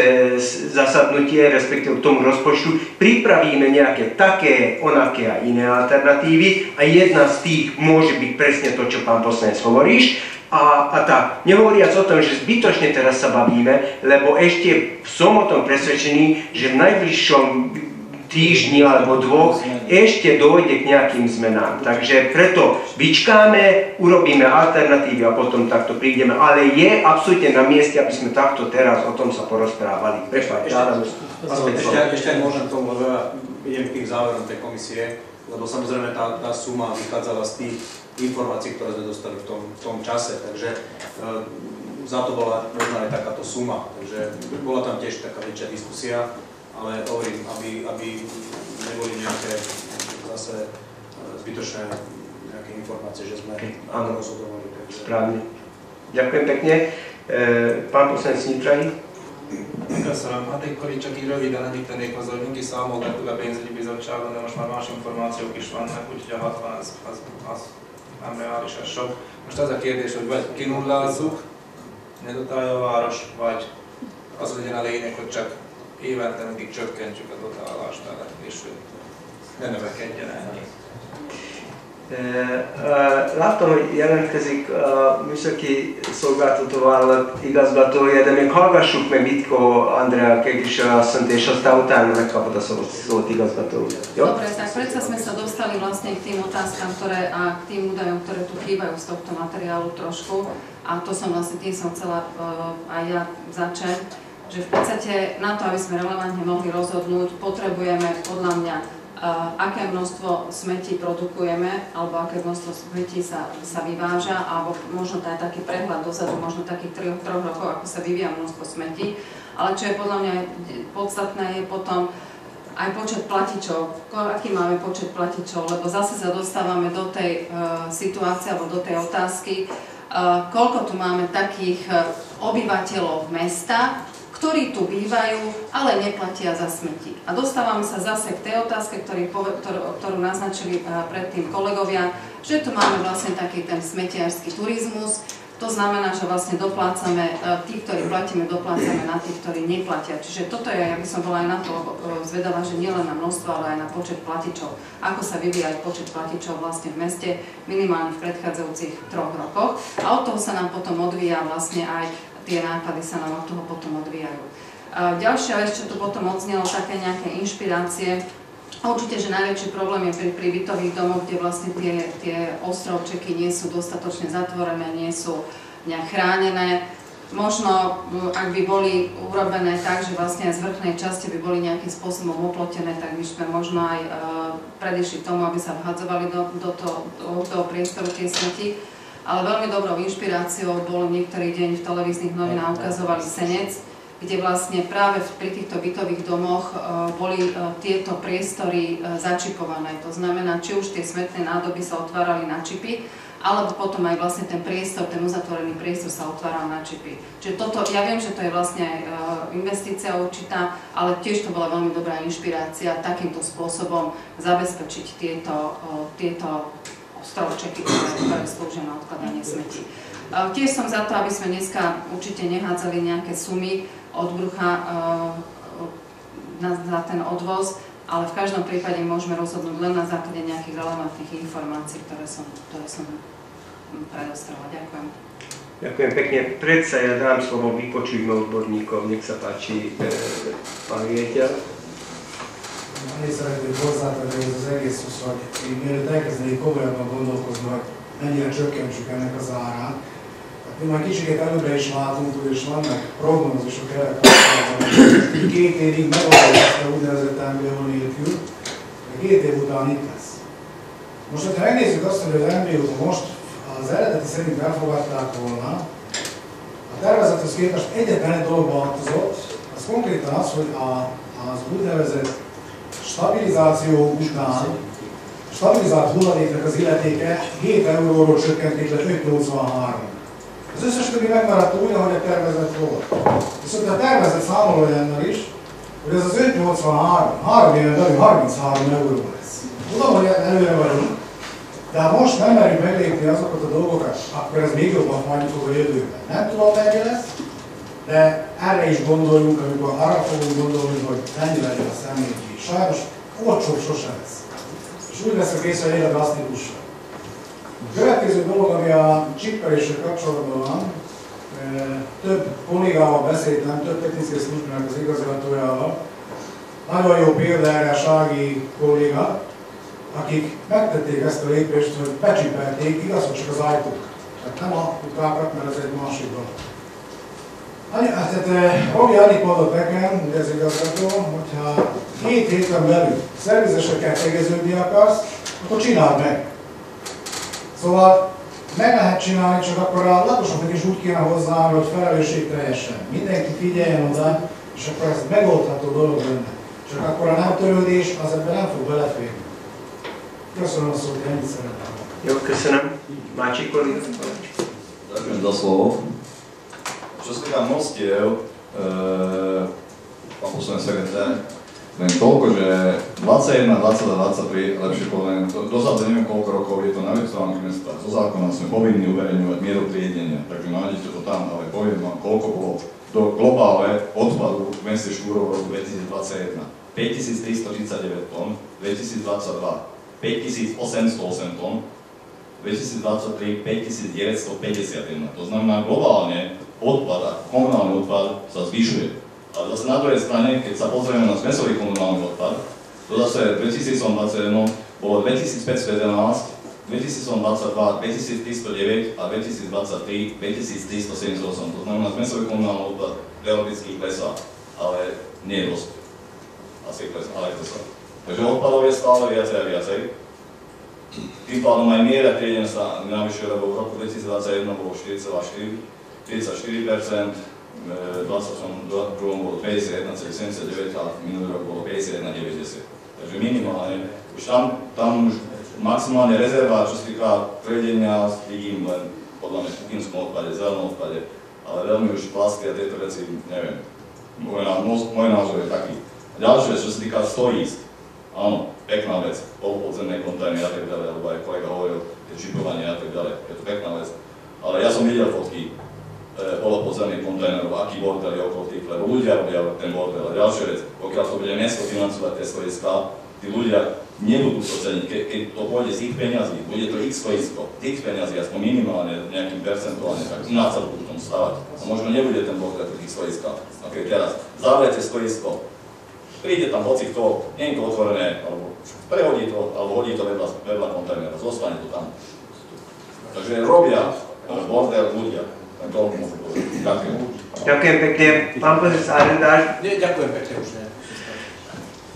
zasadnutie, respektíve k tomu rozpočtu, pripravíme nejaké také, onaké a iné alternatívy a jedna z tých môže byť presne to, čo pán poslanec hovoríš. A tak, nehovoriac o tom, že zbytočne teraz sa bavíme, lebo ešte som o tom presvedčený, že v najbližšom týždni alebo dvoch ešte dojde k nejakým zmenám. Takže preto vyčkáme, urobíme alternatívy a potom takto prídeme. Ale je absolútne na mieste, aby sme takto teraz o tom sa porozprávali. Ešte aj môžem k tomu, lebo ja idem k tým záverom tej komisie, lebo samozrejme tá suma vychádzala z tých informácií, ktoré sme dostali v tom čase. Takže za to bola možno aj takáto suma. Takže bola tam tiež taká väčšia diskusia. Ale hovorím, aby neboli nejaké zase zbytočné nejaké informácie, že sme rozhodovali. Správne. Ďakujem pekne. Pán poslanec Nitrai. Köszönöm. Hát akkor itt csak így röviden annyit tennék hozzá, hogy mindig számolgattuk a pénzügyi bizottságon, de most már más információk is vannak, úgyhogy a 60 az nem reális, ez sok. Most az a kérdés, hogy vagy kinullázzuk, ne dotálja a város, vagy az legyen a lényeg, hogy csak évente mindig csökkentjük a dotálást vele, és ne növekedjen ennyi. Láttam, hogy jelentkezik a műszaki szolgáltatóvállalat igazgatója, de még hallgassuk meg Vitko Andrea képviselőasszonyt, és aztán utána megkapod a szót igazgató. Dobre, tak predsa sme sa dostali vlastne k tým otázkam, a k tým údajom, ktoré tu chýbajú z tohto materiálu trošku. A to som vlastne, tým som chcela aj ja začať, že v podstate na to, aby sme relevantne mohli rozhodnúť, potrebujeme podľa mňa aké množstvo smetí produkujeme, alebo aké množstvo smetí sa vyváža, alebo možno aj taký prehľad dozadu, možno takých 3 rokov, ako sa vyvíja množstvo smetí. Ale čo je podľa mňa podstatné, je potom aj počet platičov, aký máme počet platičov, lebo zase sa dostávame do tej situácie, alebo do tej otázky, koľko tu máme takých obyvateľov mesta, ktorí tu bývajú, ale neplatia za smeti. A dostávame sa zase k tej otázke, ktorú naznačili predtým kolegovia, že tu máme vlastne taký ten smetiarsky turizmus. To znamená, že vlastne doplácame, tí, ktorí platíme, doplácame na tých, ktorí neplatia. Čiže toto je, ja by som bola aj na to zvedavá, že nielen na množstvo, ale aj na počet platičov. Ako sa vyvíja aj počet platičov vlastne v meste, minimálne v predchádzajúcich 3 rokoch. A od toho sa nám potom odvíja vlastne aj tie náklady sa nám od toho potom odvíjajú. Ďalšia vec, čo tu potom odznelo, také nejaké inšpirácie. Určite, že najväčší problém je pri bytových domoch, kde vlastne tie ostrovčeky nie sú dostatočne zatvorené, nie sú nejak chránené. Možno, ak by boli urobené tak, že vlastne aj z vrchnej časti by boli nejakým spôsobom oplotené, tak by sme možno aj predišli tomu, aby sa vhadzovali do toho priestoru tie smeti. Ale veľmi dobrou inšpiráciou bol niektorý deň v televíznych novinách ukazovali Senec, kde vlastne práve pri týchto bytových domoch boli tieto priestory začipované. To znamená, či už tie smetné nádoby sa otvárali na čipy, alebo potom aj vlastne ten priestor, ten uzatvorený priestor sa otváral na čipy. Čiže toto, ja viem, že to je vlastne aj investícia určitá, ale tiež to bola veľmi dobrá inšpirácia takýmto spôsobom zabezpečiť tieto ostrovčeky, ktoré slúžia na odkladanie smetí. Tiež som za to, aby sme dneska určite nehádzali nejaké sumy od brucha za ten odvoz, ale v každom prípade môžeme rozhodnúť len na základe nejakých relevantných informácií, ktoré som predostrela. Ďakujem. Ďakujem pekne. Predsa ja dám slovo, vypočujme odborníkov. Nech sa páči, pán riaditeľ. Annyit szeretnék hozzátenni ez az egészhoz, hogy mielőtt elkezdenék komolyabban gondolkozni, hogy mennyire csökkentsük ennek az árát. Mi már kicsit előbbre is látunk, és vannak prognózisok erre kapcsolatban, hogy 2 évig megoldjuk ezt a úgynevezett MBO nélkül, de 2 év után itt lesz. Most, ha megnézzük azt, hogy az MBO-t most az eredeti szerint elfogadták volna, a tervezethez képest egyetlen egy dolog változott, az konkrétan az, hogy az úgynevezett stabilizáció után stabilizált hulladéknak az illetéke 7 euróról csökkenték le 5,83. Az összes többi megmaradt úgy, ahogy a tervezet volt. Viszont a tervezet számol olyannal is, hogy ez az 5,83 3 éven belül 33 euró lesz. Tudom, hogy előre vagyunk, de ha most nem merjük meglépni azokat a dolgokat, akkor ez még jobban fájni fog a jövőben. Nem tudom, mennyi lesz, de erre is gondoljunk, amikor arra fogunk gondolni, hogy mennyi legyen a személyi. Sajnos olcsóbb sose lesz. És úgy veszek észre, hogy egyre drasztikusabb. A következő dolog, ami a csippeléssel kapcsolatban van, több kollégával beszéltem, több technikai szakmának az igazgatójával, nagyon jó példa erre Sági kolléga, akik megtették ezt a lépést, hogy becsipelték, igaz, hogy csak az ajtók. Tehát nem a kukákat, mert ez egy másik dolog. Tehát Robi annyit mondott nekem, hogy ez igazgató, hogyha 7 héten belül szervizesekkel tegeződni akarsz, akkor csináld meg. Szóval meg lehet csinálni, csak akkor a lakosoknak is úgy kéne hozzáállni, hogy felelősségteljesen. Mindenki figyeljen oda, és akkor ez megoldható dolog lenne. Csak akkor a nem törődés az ebben nem fog beleférni. Köszönöm a szót, ennyit szeretem. Jó, köszönöm. Máčik kolléga? Ďakujem za slovo. Čo sa týka mostiev, pán poslanec sekretár, len toľko, že 21, 22, 23, lepšie poviem, dozadu neviem koľko rokov je to na web stránke mesta. Zo zákona sme povinni uverejňovať mieru triedenia, takže nájdete to tam, ale poviem vám, koľko bolo do globále odpadu v meste Štúrov v roku 2021. 5339 tón, 2022 5808 tón, 2023 5951. To znamená, globálne odpad a komunálny odpad sa zvyšuje. Ale zase na druhej strane, keď sa pozrieme na zmesový komunálny odpad, to zase v 2021 bolo 2511, 2022 2309 a 2023 2378. To znamená, zmesový komunálny odpad teoreticky klesá, ale nie dosť. Asi klesá, ale klesá. Takže odpadov je stále viacej a viacej. Tým pádom aj miera triedenia sa navyšuje, lebo v roku 2021 bolo 44%, v 2022 bolo 51,79 a minulý rok bolo 51,90. Takže minimálne, už tam už maximálne rezerva, čo sa týka triedenia, vidím len podľa mňa v kuchynskom odpade, zelenom odpade, ale veľmi už plasty a tieto veci, neviem, môj názor je taký. A ďalšie, čo sa týka stojísk, áno, pekná vec, polopodzemné kontajnery a tak ďalej, alebo aj kolega hovoril, čipovanie a tak ďalej, je to pekná vec. Ale ja som videl fotky polopodzemných kontajnerov, aký bordel je okolo tých, lebo ľudia robia ten bordel. A ďalšia vec, pokiaľ to bude mesto financovať tie stojiská, tí ľudia nebudú to ceniť, keď to pôjde z ich peňazí, bude to ich stojisko, tých peňazí, aspoň minimálne nejakým percentuálne, tak ináč sa budú tomu stavať. A možno nebude ten bordel v tých stojiskách. A keď teraz zavrete stojisko, príde tam hoci kto, nie je to otvorené, alebo prehodí to, alebo hodí to vedľa kontajnera, zostane to tam. Takže robia bordel ľudia. Ďakujem. Ďakujem pekne. Pán poslanec Arendáš? Nie, ďakujem pekne už nie.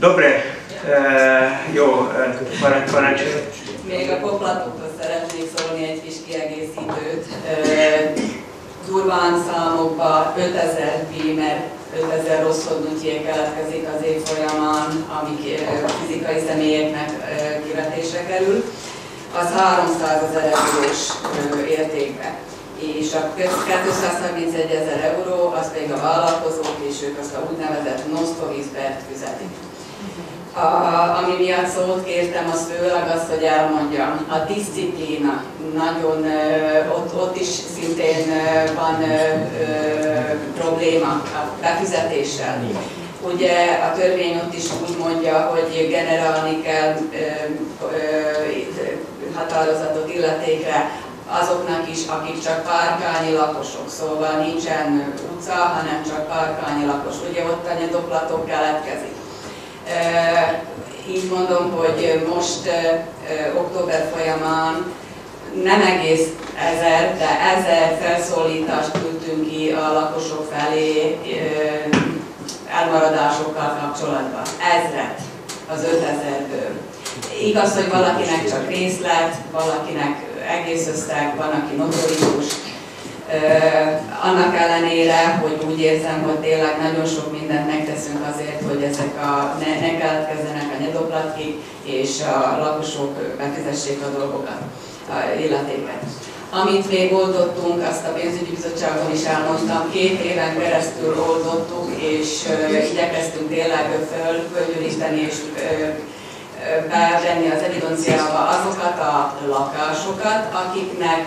Dobre, jó, parancsolj. Még a poplatokról szeretnék szólni egy kis kiegészítőt. Durván számokba 5000 bímer, 5000 rosszhodnutjé keletkezik az év folyamán, amik fizikai személyeknek kivetésre kerül, az 300 000 eurós értékben. És a 231 000 euró, az pedig a vállalkozók, és ők azt a úgynevezett nosztovízbert fizetik. Ami miatt szót kértem, az főleg az, hogy elmondjam, a diszciplína nagyon, ott is szintén van probléma a befizetéssel. Ugye a törvény ott is úgy mondja, hogy generálni kell határozatot illetékre azoknak is, akik csak párkányi lakosok, szóval nincsen utca, hanem csak párkányi lakos. Ugye ott a nyedoplatok keletkezik. Így mondom, hogy most október folyamán nem egész 1000, de 1000 felszólítást küldtünk ki a lakosok felé elmaradásokkal kapcsolatban. 1000-et az 5000-ből. Igaz, hogy valakinek csak részlet, valakinek egész összeg, van, aki notorikus. Annak ellenére, hogy úgy érzem, hogy tényleg nagyon sok mindent megteszünk azért, hogy ezek ne keletkezzenek a nyedoplatkik, és a lakosok befizessék a dolgokat, a illetéket. Amit még oldottunk, azt a pénzügyi bizottságon is elmondtam, 2 éven keresztül oldottuk, és igyekeztünk tényleg fölgyűjteni és bevenni az evidenciába azokat a lakásokat, akiknek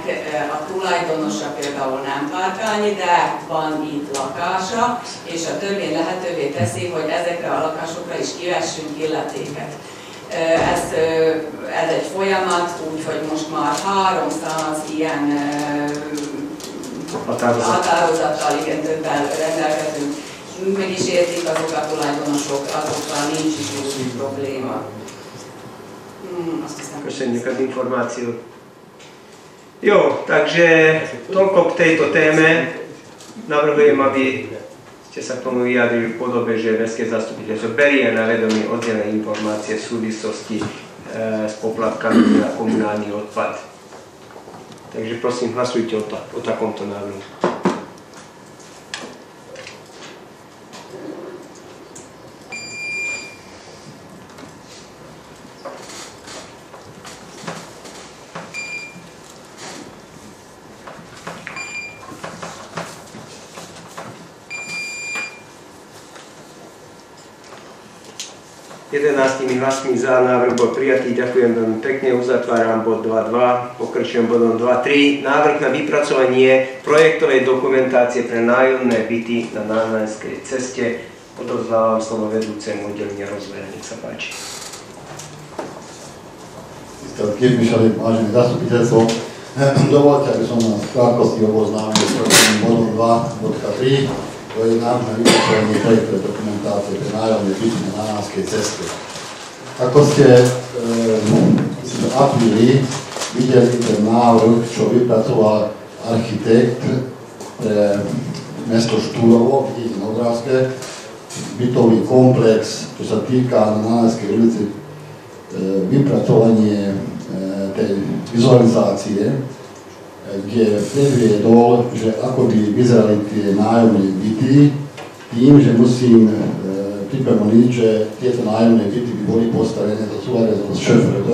a tulajdonosa például nem párkányi, de van itt lakása, és a törvény lehetővé teszi, hogy ezekre a lakásokra is kivessünk illetéket. Ez egy folyamat, úgyhogy most már 300 ilyen határozattal igen többen rendelkezünk. meg is értik azok a tulajdonosok, azokkal nincs is úgy probléma. Köszönjük az információt. Jo, takže toľko k tejto téme. Navrhujem, aby ste sa k tomu vyjadrili v podobe, že mestské zastupiteľstvo berie na vedomie oddelené informácie v súvislosti s poplatkami na komunálny odpad. Takže prosím, hlasujte o takomto návrhu. Hlasmi za, návrh bol prijatý, ďakujem veľmi pekne, uzatváram bod 2.2, pokračujem bodom 2.3, návrh na vypracovanie projektovej dokumentácie pre nájomné byty na Námestskej ceste. Odovzdávam slovo vedúcemu oddelenia rozvoja, nech sa páči. Tiež Mišali, vážené zastupiteľstvo, dovoľte, aby som na krátkosti oboznámil s bodom 2.3, to je návrh na vypracovanie projektovej dokumentácie pre nájomné byty na Námestskej ceste. Ako ste v apríli videli ten návrh, čo vypracoval architekt pre mesto Štúrovo, vidíte na obrázke, bytový komplex, čo sa týka na Námestskej ulici, vypracovanie tej vizualizácie, kde predviedol, že ako by vyzerali tie nájomné byty, tým, že musím pripomeniť, že tieto nájomné byty by boli postavené do súlade so ŠFRB,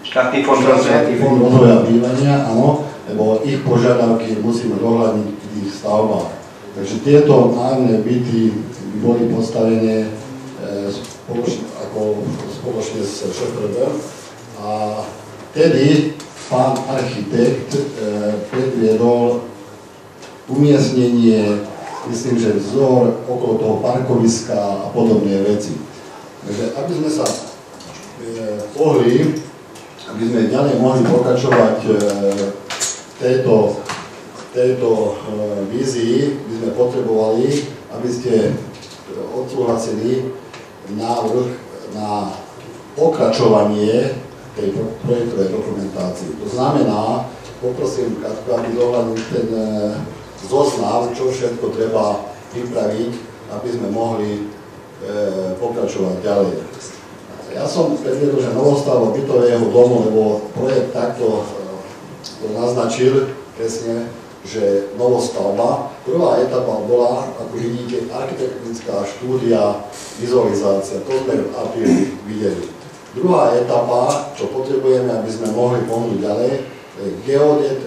štátny fond rozvoja bývania, áno, lebo ich požiadavky musíme dohľadniť v tých stavbách. Takže tieto nájomné byty by boli postavené spoločne s ŠFRB a tedy pán architekt predviedol umiestnenie, myslím, že vzor okolo toho parkoviska a podobné veci. Takže aby sme sa aby sme ďalej mohli pokračovať tejto vízii, by sme potrebovali, aby ste odsúhlasili návrh na pokračovanie tej projektovej dokumentácie. To znamená, poprosím Katku, aby zohľadnil ten zoznam, čo všetko treba pripraviť, aby sme mohli pokračovať ďalej. Ja som predviedol, že novostavba bytového domu, lebo projekt takto to naznačil presne, že novostavba. Prvá etapa bola, ako vidíte, architektonická štúdia, vizualizácia. To sme v apríli videli. Druhá etapa, čo potrebujeme, aby sme mohli pohnúť ďalej, geodet,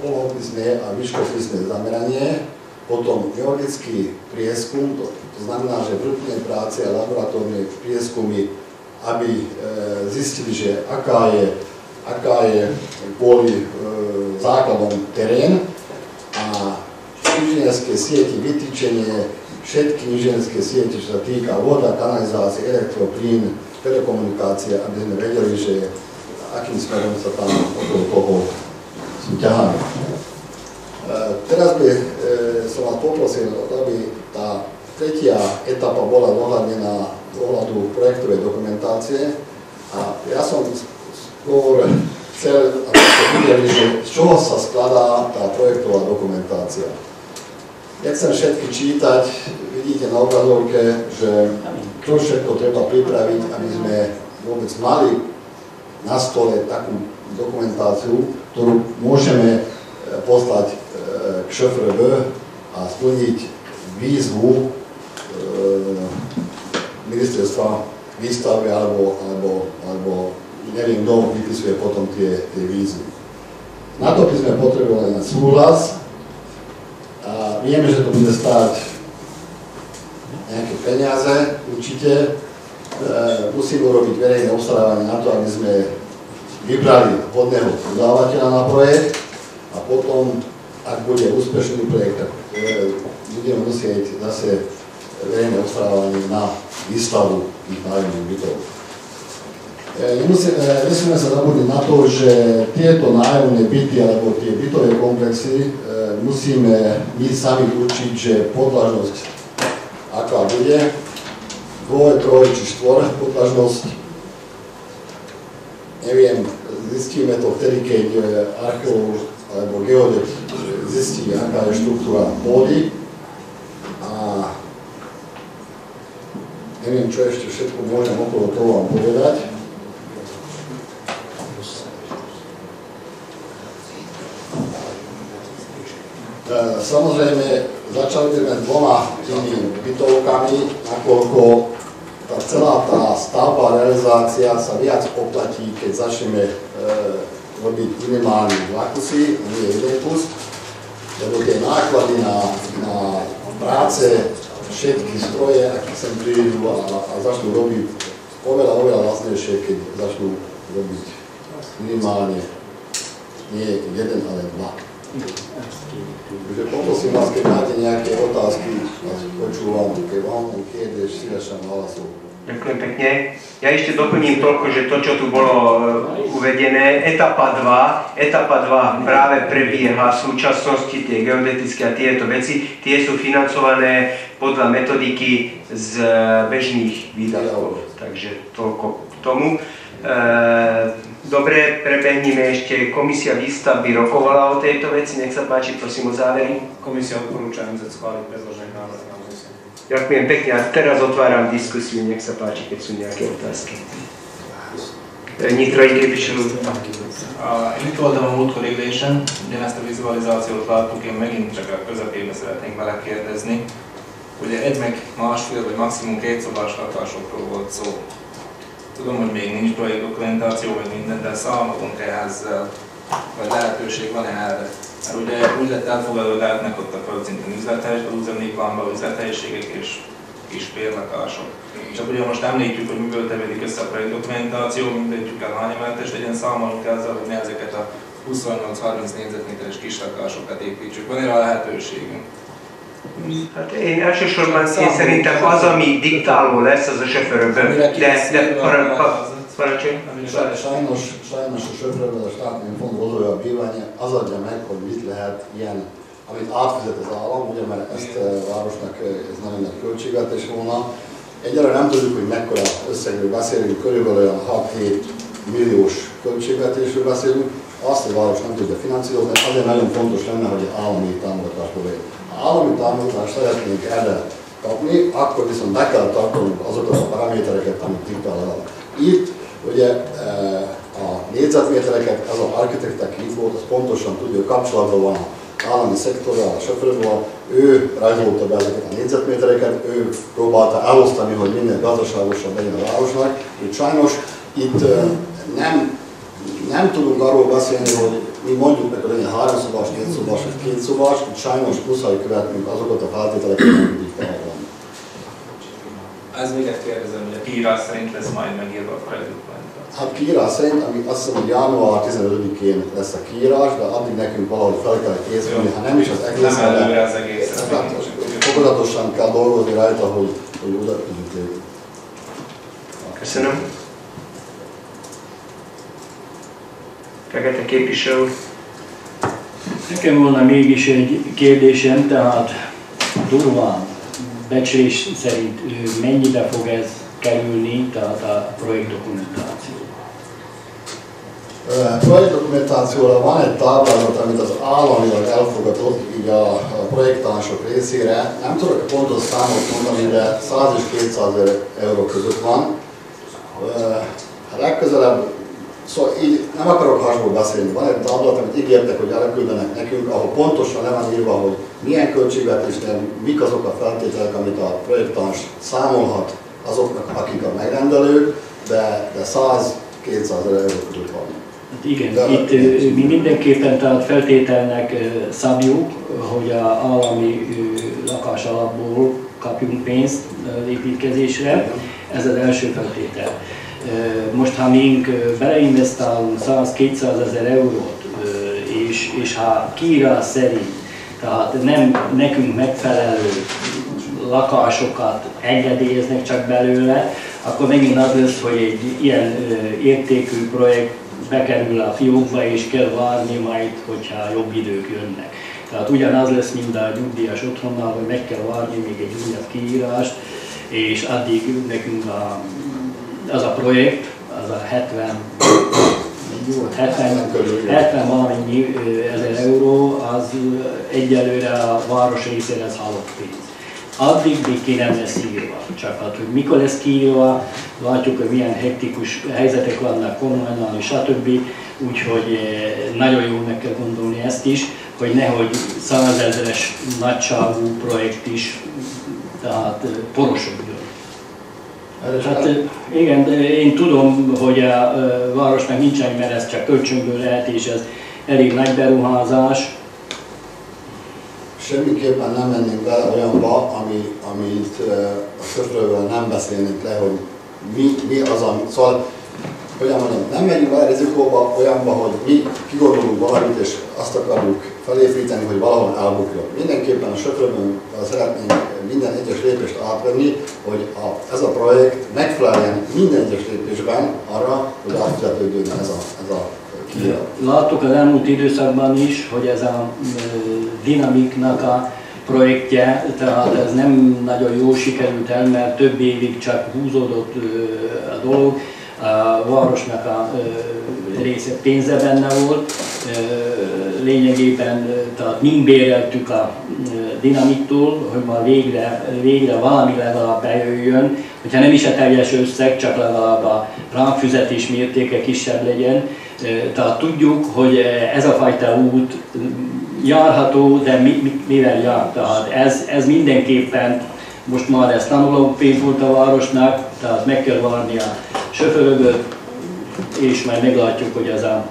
polohopisné a výškopisné zameranie, potom geologický prieskum, to znamená, že vrchné práce a laboratórne prieskumy, aby zistili, že aká je kvôli základom terén a inžinierské siete, vytýčenie všetky inžinierské siete, čo sa týka voda, kanalizácie, elektroplyn, telekomunikácie, aby sme vedeli, že akým smerom sa tam okolo toho sú ťahané. Teraz by som vás poprosil, aby tá tretia etapa bola dohľadnená z ohľadu projektovej dokumentácie a ja som skôr chcel, aby ste videli, že z čoho sa skladá tá projektová dokumentácia. Nechcem všetky čítať, vidíte na obrazovke, že čo všetko treba pripraviť, aby sme vôbec mali na stole takú dokumentáciu, ktorú môžeme poslať k ŠFRB a splniť výzvu ministerstva výstavby alebo neviem, kto vypisuje potom tie výzvy. Na to by sme potrebovali na súhlas a vieme, že to bude stáť nejaké peniaze, určite. Musíme urobiť verejné obstarávanie na to, aby sme vybrali vhodného dodávateľa na projekt a potom, ak bude úspešný projekt, tak budeme musieť zase verejné obstarávanie na výstavu tých nájomných bytov. Musíme sa zabudnúť na to, že tieto nájomné byty alebo tie bytové komplexy musíme my sami určiť, že podlažnosť aká bude, dvoj, troj či štvor podlažnosť. Neviem, zistíme to vtedy, keď archeológ alebo geodet zistí, aká je štruktúra pôdy. A neviem, čo ešte všetko môžem okolo toho vám povedať. Samozrejme, začali sme dvoma tými bytovkami, nakoľko celá tá stavba, realizácia sa viac oplatí, keď začneme robiť minimálne 2 kusy, a nie 1 kus, lebo tie náklady na práce, všetky stroje, aké sem prídu a začnú robiť oveľa vlastnejšie, keď začnú robiť minimálne nie 1, ale 2. Takže poprosím vás, keď máte nejaké otázky, počúvam, keď vám kérdés, szívesen válaszol. Ďakujem pekne. Ja ešte doplním toľko, že to, čo tu bolo uvedené, etapa 2 práve prebieha v súčasnosti, tie geodetické a tieto veci, tie sú financované podľa metodiky z bežných výdavkov. Takže toľko k tomu. Dobre, prebehneme ešte. Komisia výstavby rokovala o tejto veci. Nech sa páči, prosím o závery. Komisia odporúča MZ schváliť predložený návrh na uznesenie. Ďakujem pekne a teraz otváram diskusiu. Nech sa páči, keď sú nejaké otázky. Nitro képviselő. Itt voltam a múltkor ülésen, ugyanezt a vizualizációt láttuk, én megint csak a közepébe szeretnék belekérdezni. Ugye 1 meg másfél vagy maximum 2 szobás lakásokról volt szó. Tudom, hogy még nincs projektdokumentáció, vagy minden, de számolunk ezzel, vagy lehetőség van erre. Mert ugye úgy lett elfogadva, hogy lehetnek ott a földszinten üzemnévplanban üzlethelyiségek és kis bérlakások. Csak ugye most említjük, hogy miből tevődik össze a projektdokumentáció, mindegyük el hány emeletes legyen, számolunk ezzel, hogy ne ezeket a 28-30 négyzetméteres kislakásokat építsük. Van erre a lehetőségünk? Hát én elsősorban szerintem az, ami diktáló lesz, az a sofőrökből. De parancsolj. Sajnos a sofőrökből a státnél font hozója a bírványa az adja meg, hogy mit lehet ilyen, amit átfizet az állam, ugye, mert ezt a városnak ez nagyon nagy költségvetés volna. Egyelőre nem tudjuk, hogy mekkora összegről beszélünk, körülbelül olyan 6-7 milliós költségvetésről beszélünk. Azt a város nem tudja finanszírozni, azért nagyon fontos lenne, hogy állami támogatásból legyen. Ha állami támogatást szeretnénk erre kapni, akkor viszont be kell tartanunk azokat a paramétereket, amit diktál el. Itt ugye a négyzetmétereket, ez az architektek itt volt, az pontosan tudja, kapcsolatban van az állami szektorral, a sofőrval, ő rajzolta be ezeket a négyzetmétereket, ő próbálta elosztani, hogy minél gazdaságosabb legyen a városnak. Úgy sajnos itt nem tudunk arról beszélni, hogy mi mondjuk meg, hogy legyen 3 szobás, 4 szobás, vagy 2 szobás, hogy sajnos muszáj követnünk azokat a feltételeket, amit diktálban. Ez még egy kérdezem, hogy a kiírás szerint lesz majd megírva a projektdokumentáció. Hát kiírás szerint, ami azt hiszem, hogy január 15-én lesz a kiírás, de addig nekünk valahogy fel kell készülni, ha nem is az egész, de fokozatosan kell dolgozni rajta, hogy oda tudjuk lépni. Köszönöm. Fekete képviselő. Nekem volna mégis egy kérdésem, tehát durván becslés szerint mennyibe fog ez kerülni, tehát a projektdokumentáció? Projektdokumentációra van egy táblázat, amit az államilag elfogadott, így a projektánsok részére. Nem tudok a pontos számot mondani, de 100 és 200 euró között van. Legközelebb, szóval így nem akarok hasból beszélni. Van egy táblázat, amit ígértek, hogy elküldenek nekünk, ahol pontosan le van írva, hogy milyen költségvetésnél, mik azok a feltételek, amit a projektáns számolhat azoknak, akik a megrendelők, de 100-200 euró között van. Hát igen, itt mi mindenképpen tehát feltételnek szabjuk, hogy az állami lakás alapból kapjunk pénzt az építkezésre, ez az első feltétel. Most ha mink beleinvestálunk 100-200 ezer eurót, és ha kiírás szerint, tehát nem nekünk megfelelő lakásokat engedélyeznek csak belőle, akkor megint az lesz, hogy egy ilyen értékű projekt bekerül a fiókba, és kell várni majd, hogyha jobb idők jönnek. Tehát ugyanaz lesz, mint a nyugdíjas otthonnal, hogy meg kell várni még egy újabb kiírást, és addig nekünk az a projekt, az a 70 valamennyi ezer euró, az egyelőre a város részére az halott pénz. Addig még ki nem lesz írva. Csak hát, hogy mikor lesz kiírva, látjuk, hogy milyen hektikus helyzetek vannak kormánynál és stb. Úgyhogy nagyon jól meg kell gondolni ezt is, hogy nehogy 100 000-es nagyságú projekt is tehát porosodjon. Hát igen, én tudom, hogy a városnak nincsen, mert ez csak kölcsönből lehet, és ez elég nagy beruházás. Semmiképpen nem mennénk bele olyanba, amit a sofőrről nem beszélnénk le, hogy mi az, ami... Szóval, hogyan mondjam, nem megyünk bele rizikóba olyanba, hogy mi kigondolunk valamit, és azt akarjuk felépíteni, hogy valahol elbukjon. Mindenképpen a sofőrben szeretnénk minden egyes lépést átvenni, hogy ez a projekt megfeleljen minden egyes lépésben arra, hogy átfizetődjön ez a kiírat. Láttuk az elmúlt időszakban is, hogy ez a Dinamiknak a projektje, tehát ez nem nagyon jól sikerült el, mert több évig csak húzódott a dolog. A városnak a része pénze benne volt, lényegében tehát mind béreltük a Dinamiktól, hogy már végre valami legalább bejöjjön, hogyha nem is a teljes összeg, csak legalább a rámfizetés mértéke kisebb legyen. Tehát tudjuk, hogy ez a fajta út járható, de mivel jár? Tehát ez mindenképpen most már ez tanulópénz volt a városnak, tehát meg kell várni a sofőrögöt, és majd meglátjuk, hogy ez a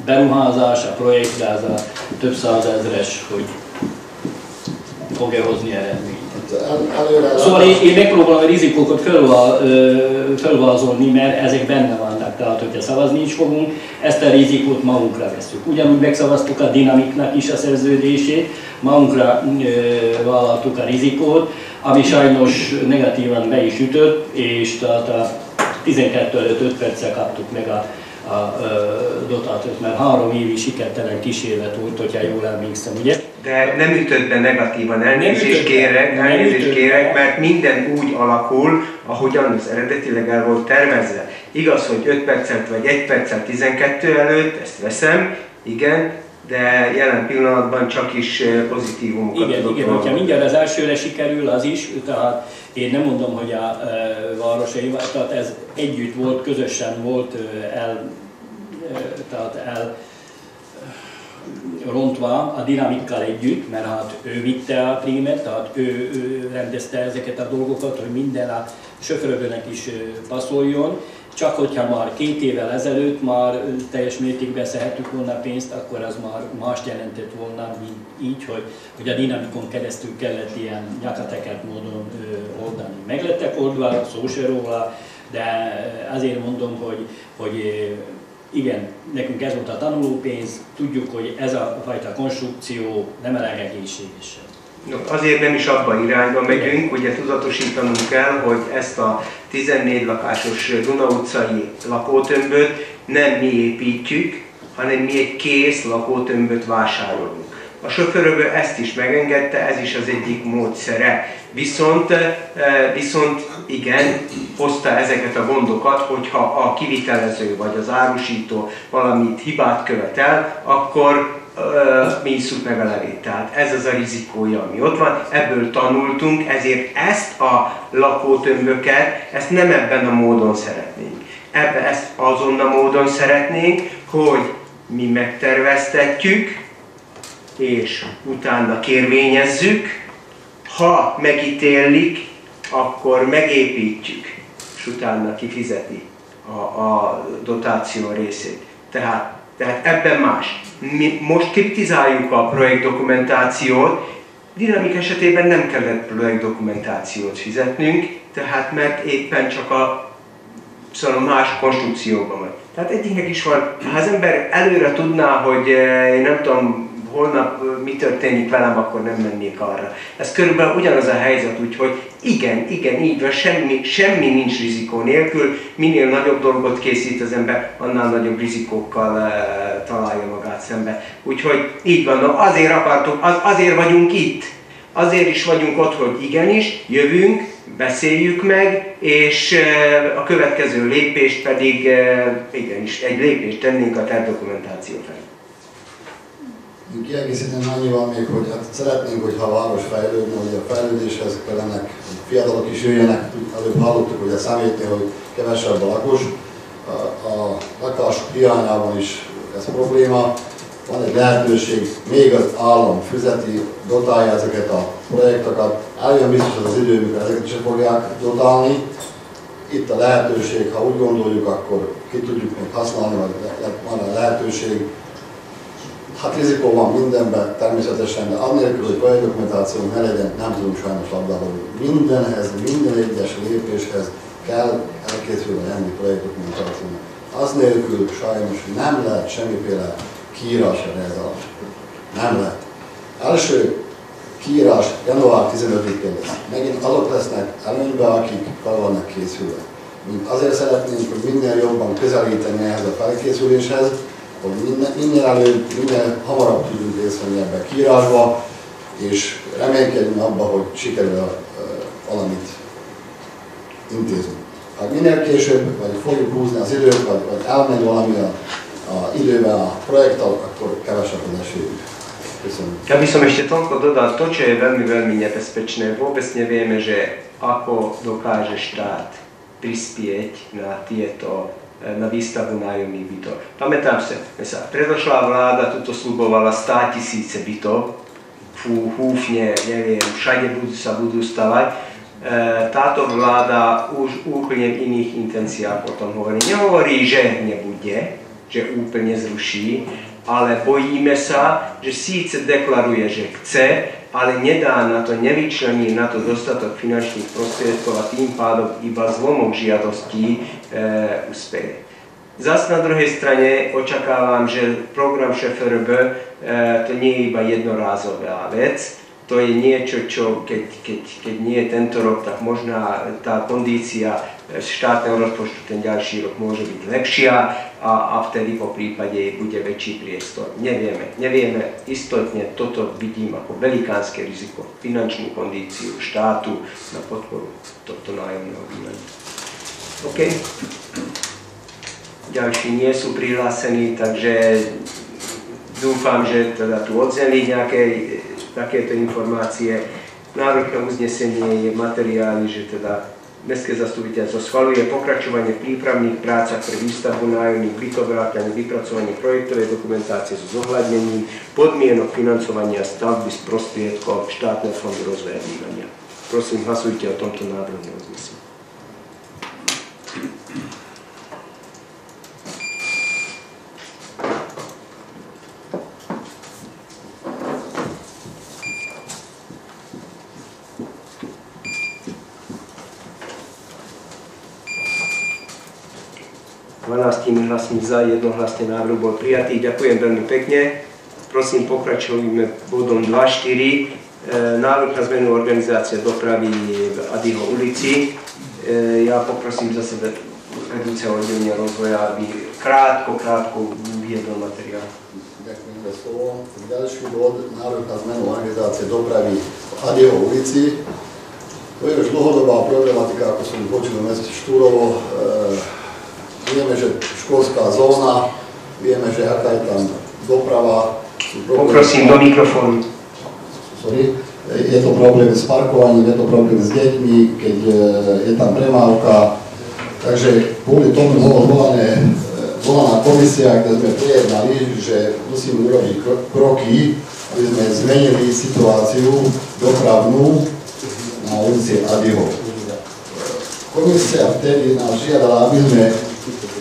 beruházás, a projekt, ez a több százezres, hogy fog-e hozni eredményt. Szóval én megpróbálom a rizikókat fölvázolni, mert ezek benne vannak, tehát hogyha szavazni is fogunk, ezt a rizikót magunkra veszük. Ugyanúgy megszavaztuk a Dinamiknak is a szerződését, magunkra vállaltuk a rizikót, ami sajnos negatívan be is ütött, és tehát a 12 előtt 5 perccel kaptuk meg a dotációt, mert 3 évi sikertelen kísérlet volt, hogyha jól emlékszem, ugye? De nem ütött be negatívan, elnézést kérek, mert minden úgy alakul, ahogyan az eredetileg el volt tervezve. Igaz, hogy 5 percet vagy 1 percet 12 előtt, ezt veszem, igen, de jelen pillanatban csak is pozitívumokat tudok. Igen, hogyha mindjárt az elsőre sikerül, az is, tehát én nem mondom, hogy a városai, tehát ez együtt volt, közösen volt rontva a Dinamikkal együtt, mert hát ő vitte a prímet, tehát ő rendezte ezeket a dolgokat, hogy minden a sofőröknek is passzoljon. Csak hogyha már 2 évvel ezelőtt már teljes mértékben szedhettük volna pénzt, akkor az már mást jelentett volna, mint így, hogy a Dinamikon keresztül kellett ilyen nyakateket módon oldani. Meg lettek oldva, szó se róla, de azért mondom, hogy igen, nekünk ez volt a tanulópénz, tudjuk, hogy ez a fajta konstrukció nem elég egészséges. No, azért nem is abba irányba megyünk, ugye tudatosítanunk kell, hogy ezt a 14 lakásos Duna utcai lakótömböt nem mi építjük, hanem mi egy kész lakótömböt vásárolunk. A sofőröből ezt is megengedte, ez is az egyik módszere. Viszont igen, hozta ezeket a gondokat, hogyha a kivitelező vagy az árusító valamit hibát követel, akkor mi isszuk meg a levét. Tehát ez az a rizikója, ami ott van, ebből tanultunk, ezért ezt a lakótömböket, ezt nem ebben a módon szeretnénk. Ezt azon a módon szeretnénk, hogy mi megterveztetjük, és utána kérvényezzük, ha megítélik, akkor megépítjük, és utána kifizeti a dotáció részét. Tehát ebben más. Mi most kritizáljuk a projektdokumentációt, Dinamik esetében nem kellett projektdokumentációt fizetnünk, tehát mert éppen csak szóval más konstrukcióban van. Tehát egyiknek is van, ha az ember előre tudná, hogy én nem tudom, holnap mi történik velem, akkor nem mennék arra. Ez körülbelül ugyanaz a helyzet, úgyhogy igen, így van, semmi nincs rizikó nélkül, minél nagyobb dolgot készít az ember, annál nagyobb rizikókkal találja magát szembe. Úgyhogy így van, azért vagyunk itt. Azért is vagyunk ott, hogy igenis, jövünk, beszéljük meg, és a következő lépést pedig igenis egy lépést tennénk a tervdokumentáció felé. Kiegészítem annyival még, hogy hát szeretnénk, hogyha a város fejlődne, hogy a fejlődéshez kellenek fiatalok is jöjjenek. Előbb hallottuk, hogy a Szemétnél, hogy kevesebb a lakos. A lakások hiányában is ez probléma. Van egy lehetőség, még az állam fizeti, dotálja ezeket a projektokat. Eljön biztos az idő, amikor ezeket sem fogják dotálni. Itt a lehetőség, ha úgy gondoljuk, akkor ki tudjuk még használni, vagy van a lehetőség. Hát rizikó van mindenben természetesen, de annélkül, hogy projektdokumentációnk ne legyen, nem tudunk sajnos labdába. Mindenhez, minden egyes lépéshez kell elkészülni lenni projektdokumentációnak. Az nélkül sajnos nem lehet semmiféle kiírás a realizálás. Nem lehet. Első kiírás január 15-én lesz. Megint azok lesznek előnyben, akik fel vannak készülve. Mi azért szeretnénk, hogy minél jobban közelíteni ehhez a felkészüléshez, hogy minél előbb, minél hamarabb tudjunk részt venni ebbe a kiírásba, és reménykedjünk abban, hogy sikerül valamit intézni. Ha minél később, vagy fogjuk húzni az időt, vagy elmegy valami időben a projekttal, akkor kevesebb az esélyünk. Köszönöm. Ja by som ešte toľko dodal, to, čo je veľmi, veľmi nebezpečné, vôbec nevieme, že ako dokáže štát prispieť na výstavbu nájomných bytov. Pamätám sa, predošlá vláda tuto sľubovala 100 000 bytov, húfne, neviem, všade sa budú stavať. Táto vláda už úplne v iných intenciách o tom hovorí. Nehovorí, že nebude, že úplne zruší, ale bojíme sa, že síce deklaruje, že chce, ale nedá na to, nevyčlení na to dostatok finančných prostriedkov a tým pádom iba zlomok žiadostí uspeje. Zas na druhej strane očakávam, že program ŠFRB to nie je iba jednorázová vec, to je niečo, čo keď nie je tento rok, tak možná tá kondícia štátneho rozpočtu ten ďalší rok môže byť lepšia a vtedy po prípade bude väčší priestor. Nevieme istotne, toto vidím ako velikánske riziko, finančnú kondíciu štátu na podporu tohto nájomného bývania. OK. Ďalší nie sú prihlásení, takže dúfam, že teda tu odzneli nejaké takéto informácie. Návrh na uznesenie je materiály, že teda Mestské zastupiteľstvo schvaľuje pokračovanie v prípravných prácach pre výstavbu nájomných bytov, vrátane vypracovanie projektovej dokumentácie so zohľadnením podmienok financovania stavby z prostriedkov štátneho fondu rozvoja bývania. Prosím, hlasujte o tomto návrhu na uznesenie. Hlasmi za, jednohlasný návrh bol prijatý. Ďakujem veľmi pekne. Prosím, pokračujeme bodom 2.4. Návrh na zmenu organizácie dopravy v Adyho ulici. Ja poprosím zase vedúceho oddelenia rozvoja, aby krátko uviedol materiál. Ďakujem za slovo. Ďalší bod, návrh na zmenu organizácie dopravy v Adyho ulici. To je už dlhodobá problematika, ako som počul v meste Štúrovo. Vieme, že školská zóna, vieme, že aká je tam doprava. Poprosím do mikrofónu. Sorry. Je to problém s parkovaním, je to problém s deťmi, keď je tam premávka. Takže kvôli tomu bola volaná komisia, kde sme prijednali, že musíme urobiť kroky, aby sme zmenili situáciu dopravnú na ulici Adyho. Komisia vtedy nás žiadala, aby sme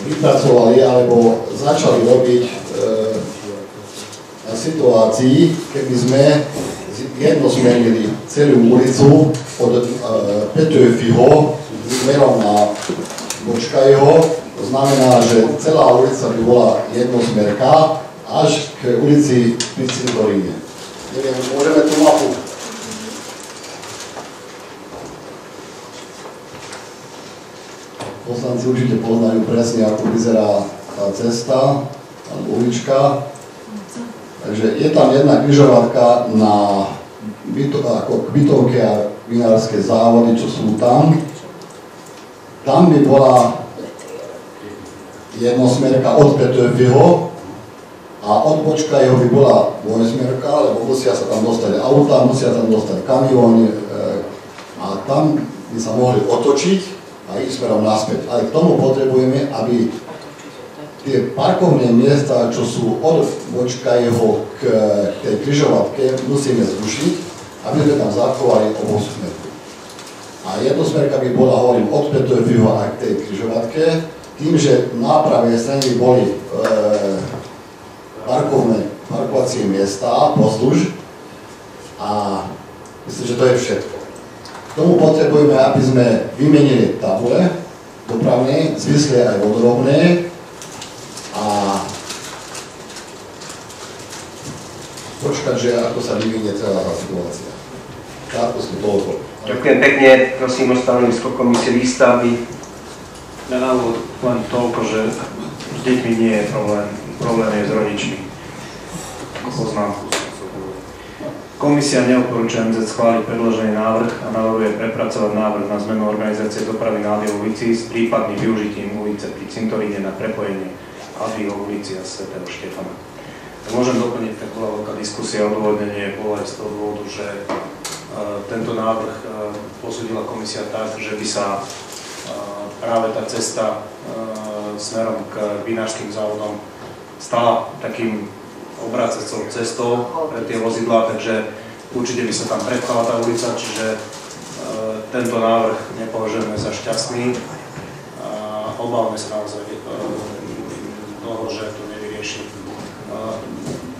vypracovali alebo začali robiť na situácii, keby sme jednosmenili celú ulicu od Petőfiho smerom na Bočkajho. To znamená, že celá ulica by bola jednosmerka až k ulici pri Cintoríne. Neviem, môžeme tú mapu. Poslanci určite poznajú presne, ako vyzerá tá cesta, alebo ulička. Takže je tam jedna križovatka na bytovke a vinárske závody, čo sú tam. Tam by bola jednosmerka od Petöfiho a odbočka jeho by bola dvojsmerka, lebo musia sa tam dostať auta, musia tam dostať kamióny a tam by sa mohli otočiť a ísť smerom naspäť. Ale k tomu potrebujeme, aby tie parkovné miesta, čo sú od bočka jeho k tej križovatke, musíme zrušiť, aby sme tam zachovali obosmerku. A jednosmerka by bola, hovorím, od Petöfiho aj k tej križovatke, tým, že na pravej strane by boli parkovacie miesta pozdĺž a myslím, že to je všetko. K tomu potrebujeme, aby sme vymenili tabule dopravné, zvislé aj vodorovné a počkať, že ako sa vyvinie celá tá situácia. Krátko si toľko. Ďakujem pekne, prosím o stanovisko komisie výstavby. Na návod len toľko, že s deťmi nie je problém je s rodičmi. Poznámku. Komisia neodporúča MZ schváliť predložený návrh a navrhuje prepracovať návrh na zmenu organizácie dopravy na Adriho ulici s prípadným využitím ulice pri Cintoríne na prepojenie Adriho ulici a svätého Štefana. Môžem doplniť, tak bola veľká diskusia, odôvodnenie bolo aj z toho dôvodu, že tento návrh posúdila komisia tak, že by sa práve tá cesta smerom k vinárskym závodom stala takým obracecou cestou pre tie vozidlá, takže určite by sa tam prepchala tá ulica, čiže tento návrh nepovažujeme za šťastný a obávame sa naozaj toho, že to nevyrieši.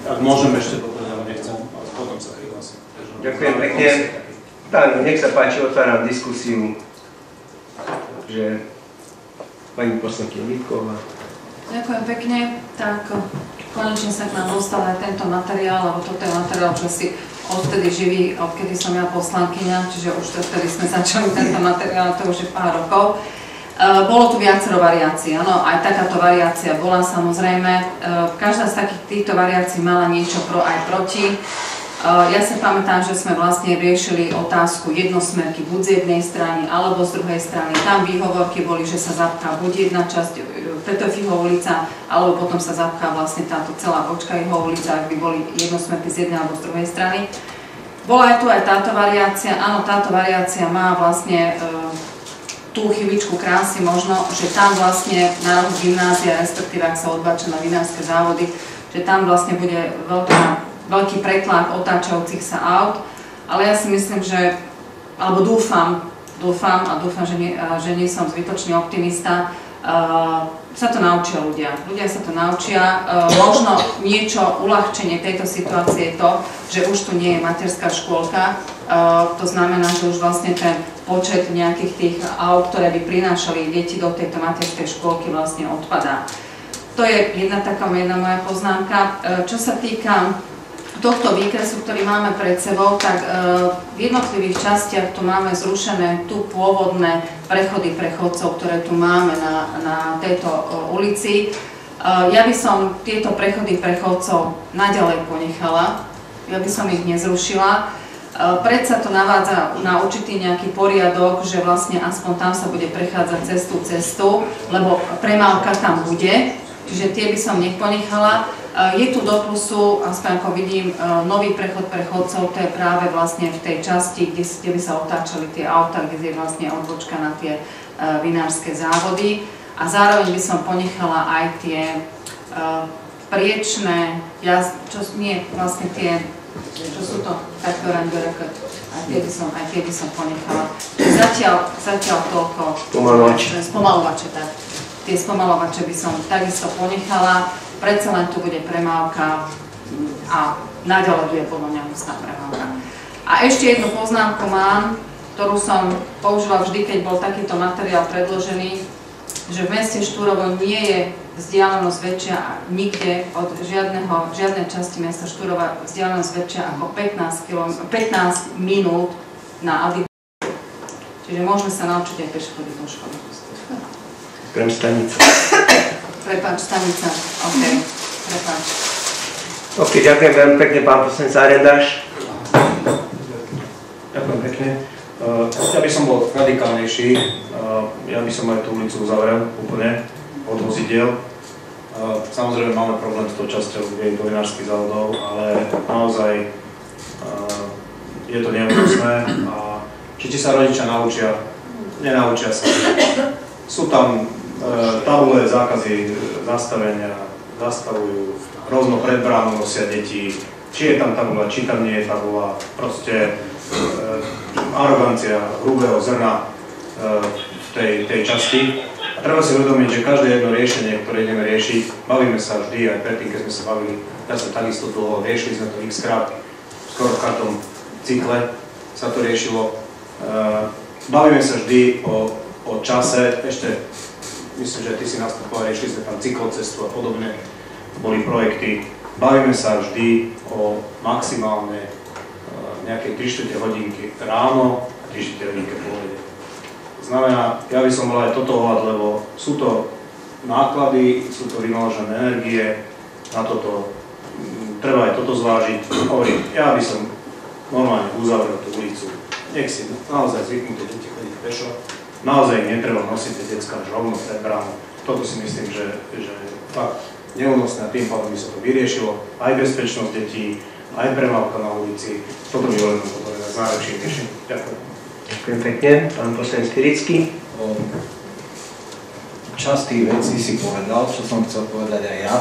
Ak môžem ešte doplniť, ale nechcem, ale potom sa prihlásim. Ďakujem pekne. Tak, nech sa páči, otváram diskusiu. Takže pani poslankyňa Vítková. Ďakujem pekne. Tak konečne sa k nám dostal aj tento materiál, lebo toto je materiál, čo si odtedy živí, odkedy som ja poslankyňa, čiže už vtedy sme začali tento materiál, to už je pár rokov. Bolo tu viacero variácií, áno, aj takáto variácia bola samozrejme. Každá z týchto variácií mala niečo pro aj proti. Ja sa pamätám, že sme vlastne riešili otázku jednosmerky buď z jednej strany alebo z druhej strany. Tam výhovorky boli, že sa zapchá buď jedna časť Petöfiho ulica, alebo potom sa zapchá vlastne táto celá bočka jeho ulica, ak by boli jednosmerky z jednej alebo z druhej strany. Bola aj tu aj táto variácia. Áno, táto variácia má vlastne tú chybičku krásy možno, že tam vlastne na rohu gymnázia, respektíve ak sa odbáča na vinárske závody, že tam vlastne bude veľký pretlak otáčajúcich sa aut, ale ja si myslím, že, alebo dúfam, že nie som zbytočný optimista, sa to naučia ľudia. Ľudia sa to naučia. Možno niečo uľahčenie tejto situácie je to, že už tu nie je materská škôlka. To znamená, že už vlastne ten počet nejakých tých aut, ktoré by prinášali deti do tejto materskej škôlky, vlastne odpadá. To je jedna moja poznámka. Čo sa týka tohto výkresu, ktorý máme pred sebou, tak v jednotlivých častiach tu máme zrušené tu pôvodné prechody pre chodcov, ktoré tu máme na tejto ulici. Ja by som tieto prechody pre chodcov naďalej ponechala, ja by som ich nezrušila. Predsa to navádza na určitý nejaký poriadok, že vlastne aspoň tam sa bude prechádzať cestu, lebo premávka tam bude, čiže tie by som neponechala. Je tu do plusu, aspoň ako vidím, nový prechod pre chodcov, to je práve vlastne v tej časti, kde by sa otáčali tie auta, kde je vlastne odbočka na tie vinárske závody. A zároveň by som ponechala aj tie priečné, čo sú to, také oranžerky, aj tie by som ponechala. Zatiaľ toľko spomalovače, tak. Tie spomalovače by som takisto ponechala. Predsa len tu bude premávka a naďalej bude podľa mňa hustá premávka. A ešte jednu poznámku mám, ktorú som použila vždy, keď bol takýto materiál predložený. že v meste Štúrovo nie je vzdialenosť väčšia nikde od žiadnej časti mesta Štúrova vzdialenosť väčšia ako 15 minút na Adi. Čiže môžeme sa naučiť aj pešo chodiť do školy. Krem stanica. Prepáč, stanica. OK, prepáč. OK, ďakujem veľmi pekne, pán poslanec Arendáš. Ďakujem pekne. Ja by som bol radikálnejší. Ja by som aj tú ulicu uzavrel úplne od vozidiel. Samozrejme máme problém s tou časťou jej povinárskych závodov, ale naozaj je to neúnosné a či sa rodičia naučia, nenaučia sa. Sú tam tabule, zákazy zastavenia, zastavujú, rovno pred bránou nosia deti, či je tam tabula, či tam nie je tabula, proste arogancia hrubého zrna v tej časti. A treba si uvedomiť, že každé jedno riešenie, ktoré ideme riešiť, bavíme sa vždy, aj predtým, keď sme sa bavili, ja som takisto dlho, riešili sme to x-krát, skoro v každom cykle sa to riešilo. Bavíme sa vždy o čase, ešte myslím, že ty si nastupoval, riešili sme tam cyklocestu a podobne, boli projekty. Bavíme sa vždy o maximálne nejaké 3/4 hodinky ráno a 3/4 hodinky po obede. Znamená, ja by som bol aj toto ohľad, lebo sú to náklady, sú to vynaložené energie, na toto treba aj toto zvážiť. Hovorím, ja by som normálne uzavrel tú ulicu. Nech si naozaj zvyknú tie deti chodiť pešo. Naozaj netreba nosiť tie decká až rovno pred bránou. Toto si myslím, že fakt neúnosné a tým pádom by sa to vyriešilo. Aj bezpečnosť detí, aj premávka na ulici. Toto by bolo z najlepších riešení. Ďakujem. Ďakujem pekne. Pán poslanec Pirický. Časť tých vecí si povedal, čo som chcel povedať aj ja.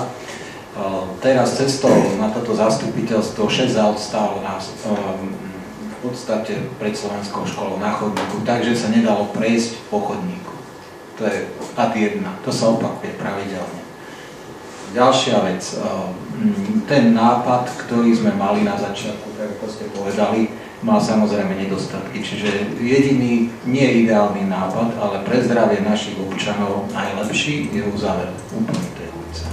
Teraz cestou na toto zastupiteľstvo 6 aut stálo nás v podstate pred Slovenskou školou na chodníku, takže sa nedalo prejsť po chodníku. To je ad 1, to sa opakuje pravidelne. Ďalšia vec, ten nápad, ktorý sme mali na začiatku, tak ako ste povedali, mal samozrejme nedostatky, čiže jediný nie ideálny nápad, ale pre zdravie našich občanov najlepší je uzavrieť úplne tej ulice.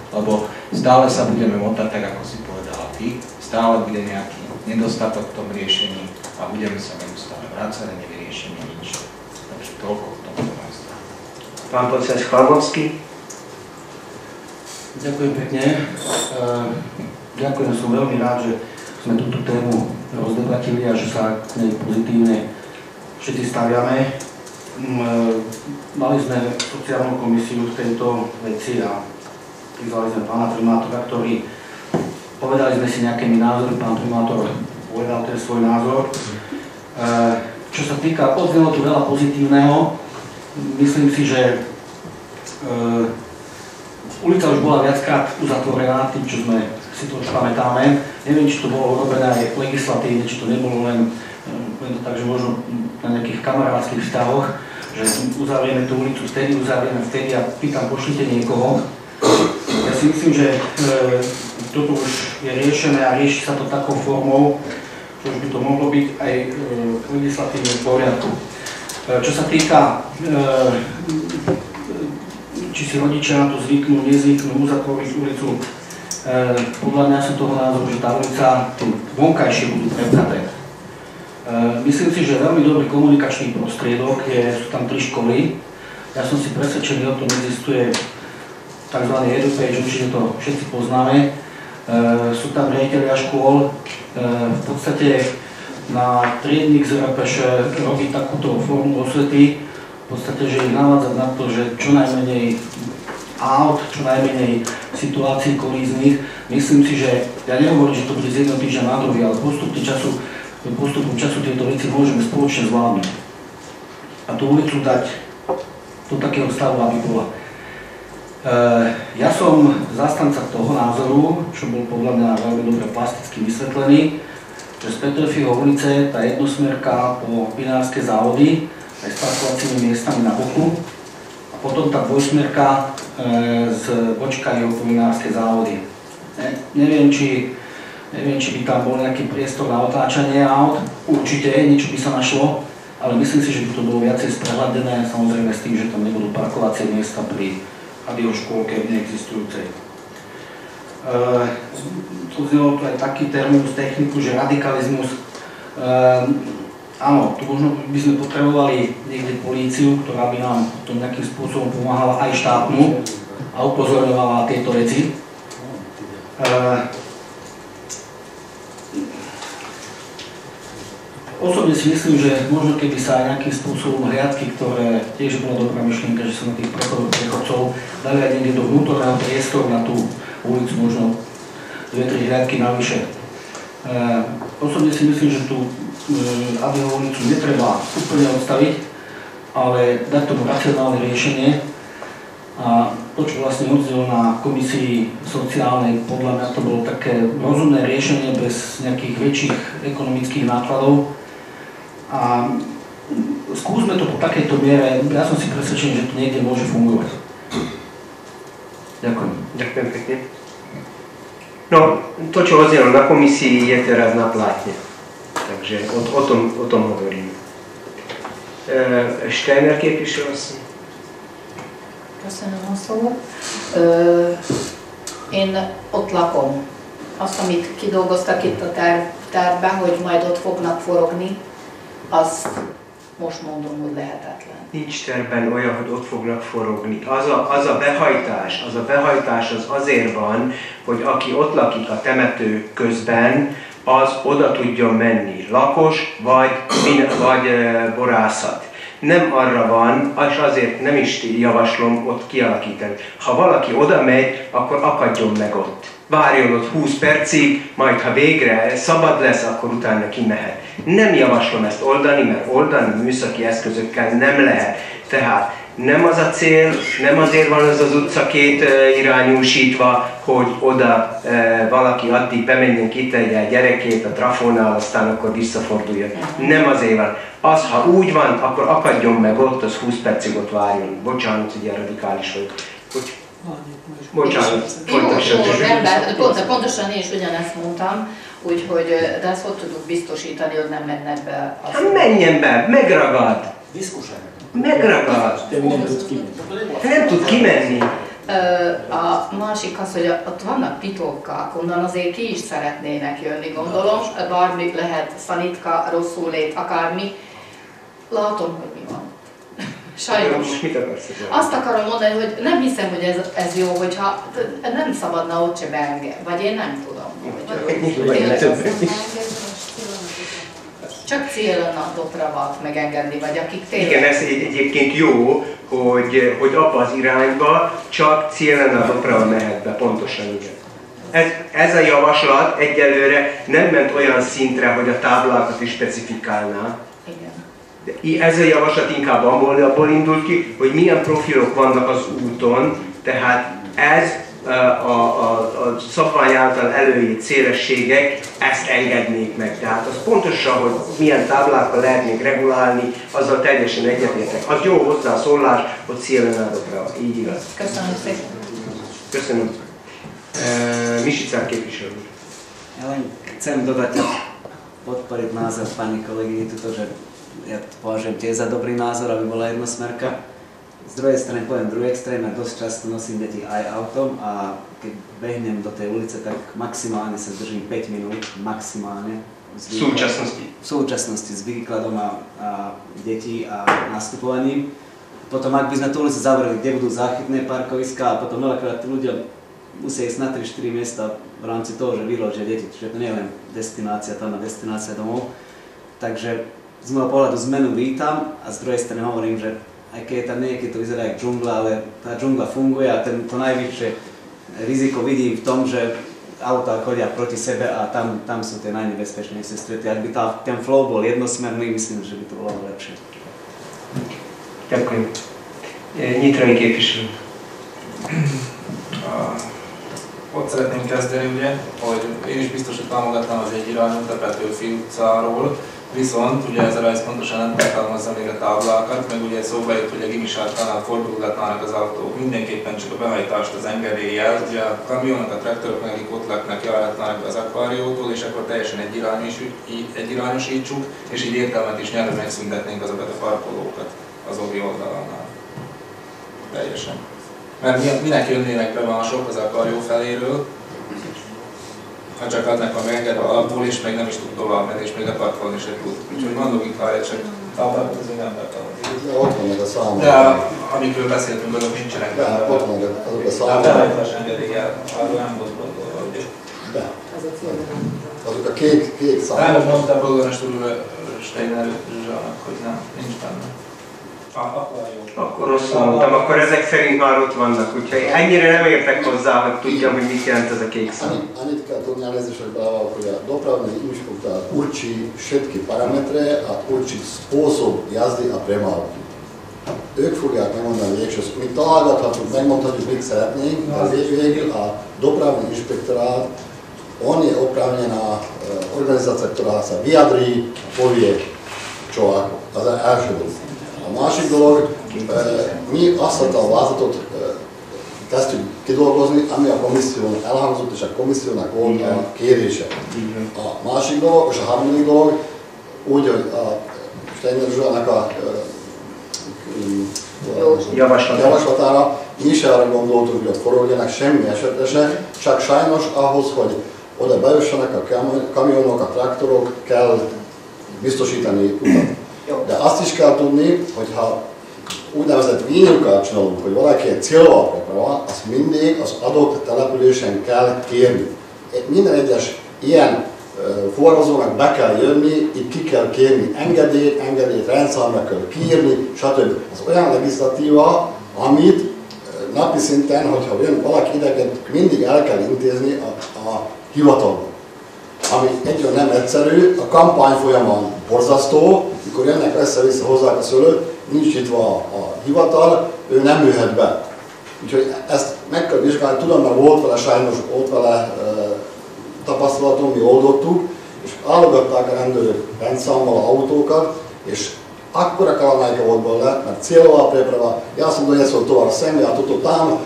Lebo stále sa budeme motať, tak ako si povedala ty, stále bude nejaký nedostatok v tom riešení a budeme sa neustále vrácať a nevyriešenie nič. Takže toľko v tom mojej strane. Pán poslanec Chlamovský. Ďakujem pekne. Ďakujem, som veľmi rád, že sme túto tému rozdebatili a že sa k nej pozitívne všetci staviame. Mali sme sociálnu komisiu v tejto veci a prizvali sme pána primátora, ktorý povedali sme si nejakými názory, pán primátor povedal ten svoj názor. Čo sa týka, odznelo tu veľa pozitívneho, myslím si, že ulica už bola viackrát uzatvorená, tým, čo sme si to už pamätáme. Neviem, či to bolo robené aj legislatívne, či to nebolo len to tak, že možno na nejakých kamarádskych vzťahoch, že uzavrieme tú ulicu vtedy, uzavrieme vtedy a pýtam, pošlite niekoho. Ja si myslím, že toto už je riešené a rieši sa to takou formou, že už by to mohlo byť aj legislatívne v poriadku. Čo sa týka či si rodičia na to zvyknú, nezvyknú, uzatvoriť ulicu. Podľa mňa som toho názoru, že tá ulica, tie vonkajšie budú prevzaté. Myslím si, že veľmi dobrý komunikačný prostriedok sú tam 3 školy. Ja som si presvedčený o tom, existuje tzv. EduPage, určite to všetci poznáme. Sú tam riaditelia škôl. V podstate na triednik z RPŠ robí takúto formu osvety, v podstate, že ich navádzať na to, že čo najmenej aut, čo najmenej situácií kolíznych. Myslím si, že ja nehovorím, že to bude z jedného týždňa na druhý, ale postupom času tieto veci môžeme spoločne zvládnuť. A tú ulicu dať do takého stavu, aby bola. Ja som zastanca toho názoru, čo bol podľa mňa veľmi dobre plasticky vysvetlený, že z Petrefieho ulice tá jednosmerka po Binárske závody aj s parkovacími miestami na boku a potom tá dvojsmerka z Bočkariho po Binárske závody. Neviem, či by tam bol nejaký priestor na otáčanie aut, určite niečo by sa našlo, ale myslím si, že by to bolo viacej sprehľadené, samozrejme s tým, že tam nebudú parkovacie miesta pri adioškôlke neexistujúcej. Uznelo tu aj taký terminus techniku, že radikalizmus. Áno, tu možno by sme potrebovali niekde políciu, ktorá by nám to nejakým spôsobom pomáhala, aj štátnu, a upozorňovala tieto veci. Osobne si myslím, že možno keby sa aj nejakým spôsobom hliadky, ktoré tiež bola dobrá myšlienka, že sa na tých prechodcov dali aj niekde do vnútorného priestoru na tú ulicu, možno 2-3 hliadky navyše. Osobne si myslím, že tú Abiho ulicu netreba úplne odstaviť, ale dať tomu racionálne riešenie. A to, čo vlastne odznelo na komisii sociálnej, podľa mňa to bolo také rozumné riešenie bez nejakých väčších ekonomických nákladov. A skúsme to po takejto miere, ja som si presvedčený, že to niekde môže fungovať. Ďakujem. Ďakujem pekne. No, to, čo odznelo na komisii, je teraz na plátne. Takže o tom hovorím. Steiner képviselő asszony. Köszönöm a szót. Én ott lakom. Azt, amit kidolgoztak itt a tervben, hogy majd ott fognak forogni, azt most mondom, hogy lehetetlen. Nincs tervben olyan, hogy ott fognak forogni. Az a behajtás az azért van, hogy aki ott lakik a temető közben, az oda tudjon menni. Lakos vagy borászat. Nem arra van, és azért nem is javaslom ott kialakítani. Ha valaki oda megy, akkor akadjon meg ott. Várjon ott 20 percig, majd ha végre szabad lesz, akkor utána kimehet. Nem javaslom ezt oldani, mert oldani műszaki eszközökkel nem lehet. Tehát nem az a cél, nem azért van az utca két irányúsítva, hogy oda valaki addig bemenjen, kitegye a gyerekét a trafónál, aztán akkor visszaforduljon. Nem azért van. Az, ha úgy van, akkor akadjon meg ott, az 20 percig ott várjon. Bocsánat, hogy ilyen radikális vagyok. Bocsánat, pontosan én is ugyanezt mondtam, úgyhogy, de ezt hogy tudjuk biztosítani, hogy nem mennek be? Hát menjen be, megragad! Megragad! Nem tud kimenni. A másik az, hogy ott vannak pitókkák, onnan azért ki is szeretnének jönni, gondolom. Bármi lehet, szanitka, rosszul lét, akármi. Látom, hogy mi van. Sajnos. Azt akarom mondani, hogy nem hiszem, hogy ez jó, hogyha nem szabadna ott se beengedni, vagy én nem tudom. Csak célnapokra megengedni, vagy akik tényleg... Igen, ez egyébként jó, hogy abba az irányba csak célnapokra mehet be, pontosan igen. Ez a javaslat egyelőre nem ment olyan szintre, hogy a táblákat is specifikálná. Igen. Ez a javaslat inkább abból indult ki, hogy milyen profilok vannak az úton, tehát ez a szabvány által előírt szélességek ezt engednék meg. Tehát az pontosan, hogy milyen táblákkal lehetnék regulálni, azzal teljesen egyetértek. Az jó hozzászólás, hogy szélenádokra, így igaz. Köszönöm szépen. Köszönöm. Misicák képviselő. Ja len chcem dodať podporiť názor pani kolegyne tuto, že ja to považujem tiež za dobrý názor, aby bola jednosmerka. Z druhej strany poviem druhý extrém, ja dosť často nosím deti aj autom a keď behnem do tej ulice, tak maximálne sa zdržím 5 minút, maximálne. V súčasnosti? V súčasnosti s výkladom a detí a nastupovaním. Potom ak by sme tú ulicu zavreli, kde budú záchytné parkoviská a potom veľakrát ľudia musia ísť na 3-4 miesta v rámci toho, že vyložia deti. Čiže to nie je len destinácia tam a destinácia domov. Takže z môjho pohľadu zmenu vítam a z druhej strany hovorím, že aj keď tam niekedy to vyzerá jak džungla, ale tá džungla funguje a to najvyššie riziko vidím v tom, že autá chodia proti sebe a tam sú tie najnebezpečnejšie strety. Ak by ten flow bol jednosmerný, myslím, že by to bolo lepšie. Ďakujem. Nyitrai képviselő. Ott szeretném kezdeni, ugye, hogy én is biztos, hogy támogatnám az egyirányú Petőfi utcáról Viszont ugye ez a rajz pontosan nem tartalmazza még a táblákat, meg ugye szóba jött, hogy a gimisárkánál fordulatnának az autók, mindenképpen csak a behajtást az engedéllyel, ugye a kamionok, a traktorok, akik ott laknak, járhatnának az akváriótól, és akkor teljesen egyirányosítsuk, és így értelmet is nyerve megszüntetnénk azokat a parkolókat az obi oldalánál. Teljesen. Mert minek jönnének be mások az akvárió feléről, ha csak adnak a megengedve alapból, és még nem is tud tovább menni, és még leparkolni se tud. Úgyhogy van logikája, csak táblákat azért nem tartalmazik. Ott van meg a számok. De amikről beszéltünk, azok nincsenek benne. Ott van meg azok a számok. De a behajtás engedéllyel, arról nem volt gondolva, ugye? De. Azok a kék számok. Nem, mondta a polgármester úr Steiner Zsának, hogy nem, nincs benne. Akkor rosszul mondtam, akkor ezek szerint már ott vannak, úgyhogy ennyire nem értek hozzá, hogy tudjam, hogy mit jelent ez a kék szám. Annyit kell tudni, elnézést, hogy belevalkoja. Dopravni inšpektor určí všetky parametre a určí spôsob jazdy a premávky. Ők fogják megmondani végső, mi találgathatjuk, megmondhatjuk, mit szeretnénk, de végül a dopravni inšpektorát, on je oprávnená organizácia, ktorá sa vyjadrí, povie, čo ako. Az első dolog. A másik dolog, mi azt a vázatot kezdtük kidolgozni, ami a komisszión elhangzott, és a komissziónak volt a kérése. A másik dolog, és a harmadik dolog, úgy, hogy a Steiner Zsónak a javaslatára mi is arra gondoltuk, hogy ott forogjanak semmi esetre se, csak sajnos ahhoz, hogy oda bejussanak a kamionok, a traktorok, kell biztosítani utat. De azt is kell tudni, hogy ha úgynevezett vínyokkal csinálunk, hogy valaki egy célvalapra van, azt mindig az adott településen kell kérni. Minden egyes ilyen fuvarozónak be kell jönni, itt ki kell kérni engedélyt rendszámra kell kiírni, stb. Az olyan legislatíva, amit napi szinten, hogyha jön valaki idegen, mindig el kell intézni a hivatalban. Ami egyről nem egyszerű, a kampány folyamán borzasztó, mikor jönnek össze-vissza hozzák a szőlőt, nincs nyitva a hivatal, ő nem jöhet be. Úgyhogy ezt meg kell vizsgálni, tudom, mert volt vele sajnos, volt vele tapasztalatom, mi oldottuk, és állogatták a rendőrök rendszámmal a autókat, és akkora kalamajka volt belőle, mert cieľová preprava, ja som doniesol tovar sem, ja toto tam,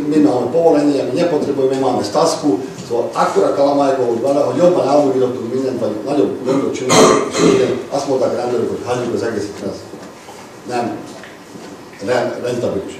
my máme povolenie, my nepotrebujeme, máme stasku, szóval akkora kalamajka volt vele, hogy jobban elmúlítottunk mindent, vagy nagyobb gondot csináltuk, és azt mondták a rendőrök, hogy hagyjuk az egészet, ez nem rentabilis.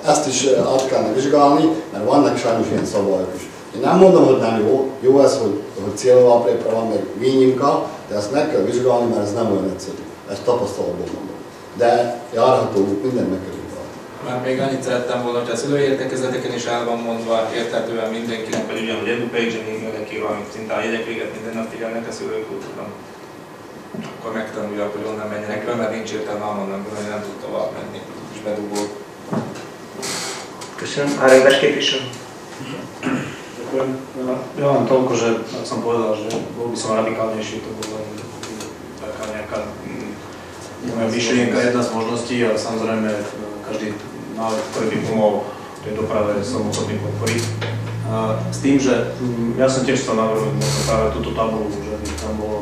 Ezt is át kellene vizsgálni, mert vannak sajnos ilyen szabályok is. Én nem mondom, hogy nem jó ez, hogy cieľová preprava, meg výnimka, de ezt meg kell vizsgálni, mert ez nem olyan egyszerű. Ezt tapasztalatból mondom. De járható, mindent meg kell vizsgálni. Már még annyit szerettem volna, hogy a szülőértekezleteken is el van mondva érthetően mindenkinek, vagy ugyanúgy EduPage-en írnak ki, valamit szinte a jegyek véget minden nap figyelnek a szülők, úgy tudom. Akkor megtanuljak, hogy onnan menjenek el, mert nincs értelme onnan, hogy nem tud tovább menni, és bedugol. Köszönöm. Árendes képviselő. Ja len toľko, že ak som povedal, že bol by som radikálnejší, to bola taká nejaká moja myšlienka, jedna z možností, ale samozrejme každý návrh, ktorý by pomohol tej doprave, som ochotný podporiť. S tým, že ja som tiež chcel navrhnúť práve túto tabuľu, že by tam bolo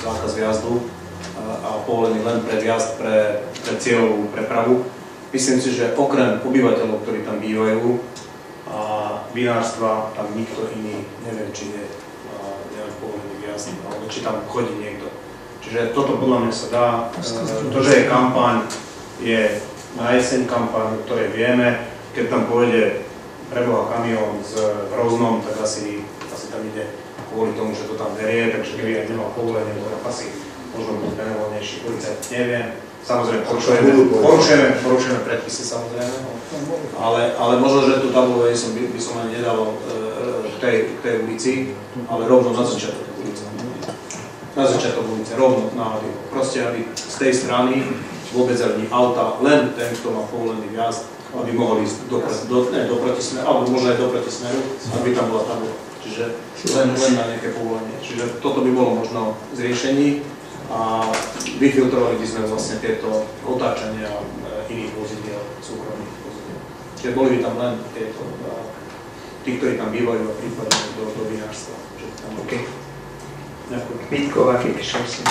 zákaz vjazdu a povolený len pre vjazd pre cieľovú prepravu. Myslím si, že okrem obyvateľov, ktorí tam bývajú, a vinárstva, tam nikto iný neviem, či je povolený vjazd, alebo či tam chodí niekto. Čiže toto podľa mňa sa dá. To, že je kampaň, je na jeseň kampaň, o ktorej vieme. Keď tam pôjde preboha kamión v Roznom, tak asi tam ide kvôli tomu, že to tam verie, takže keby aj nemal povolenie, tak asi možno byť benevolnejší policajt, neviem. Samozrejme, porušujeme predpisy, samozrejme, ale možno, že tú tabuľu by som ani nedal k tej ulici, ale rovno na začiatok ulice. Na začiatok ulice, rovno na hody. Proste, aby z tej strany vôbec ani auta, len ten, kto má povolený vjazd, aby mohol ísť do protismeru, alebo možno aj do protismeru, aby tam bola tabuľa. Čiže len na nejaké povolenie. Čiže toto by bolo možno z riešení. A vyfiltrovali by sme vlastne tieto otáčania iných vozidiel, súkromných vozidiel. Čiže boli by tam len tieto, tí, ktorí tam bývajú a prípadne do vinárstva. Okay. Vitková képviselőasszony.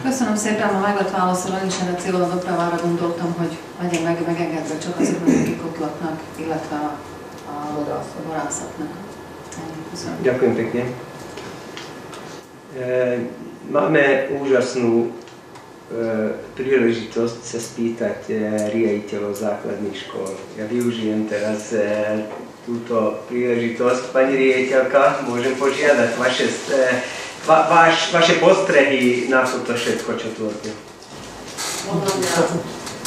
Köszönöm szépen, ma meg lett válaszolva, én is erre célra dopravára gondoltam, hogy legyen megengedve csak az ökológiai kotlaknak, illetve a borászatnak. Köszönöm. Ďakujem pekne. Máme úžasnú príležitosť sa spýtať riaditeľov základných škôl. Ja využijem teraz túto príležitosť. Pani riaditeľka, môžem požiadať vaše postrehy na toto všetko, čo tu odne. Podľa mňa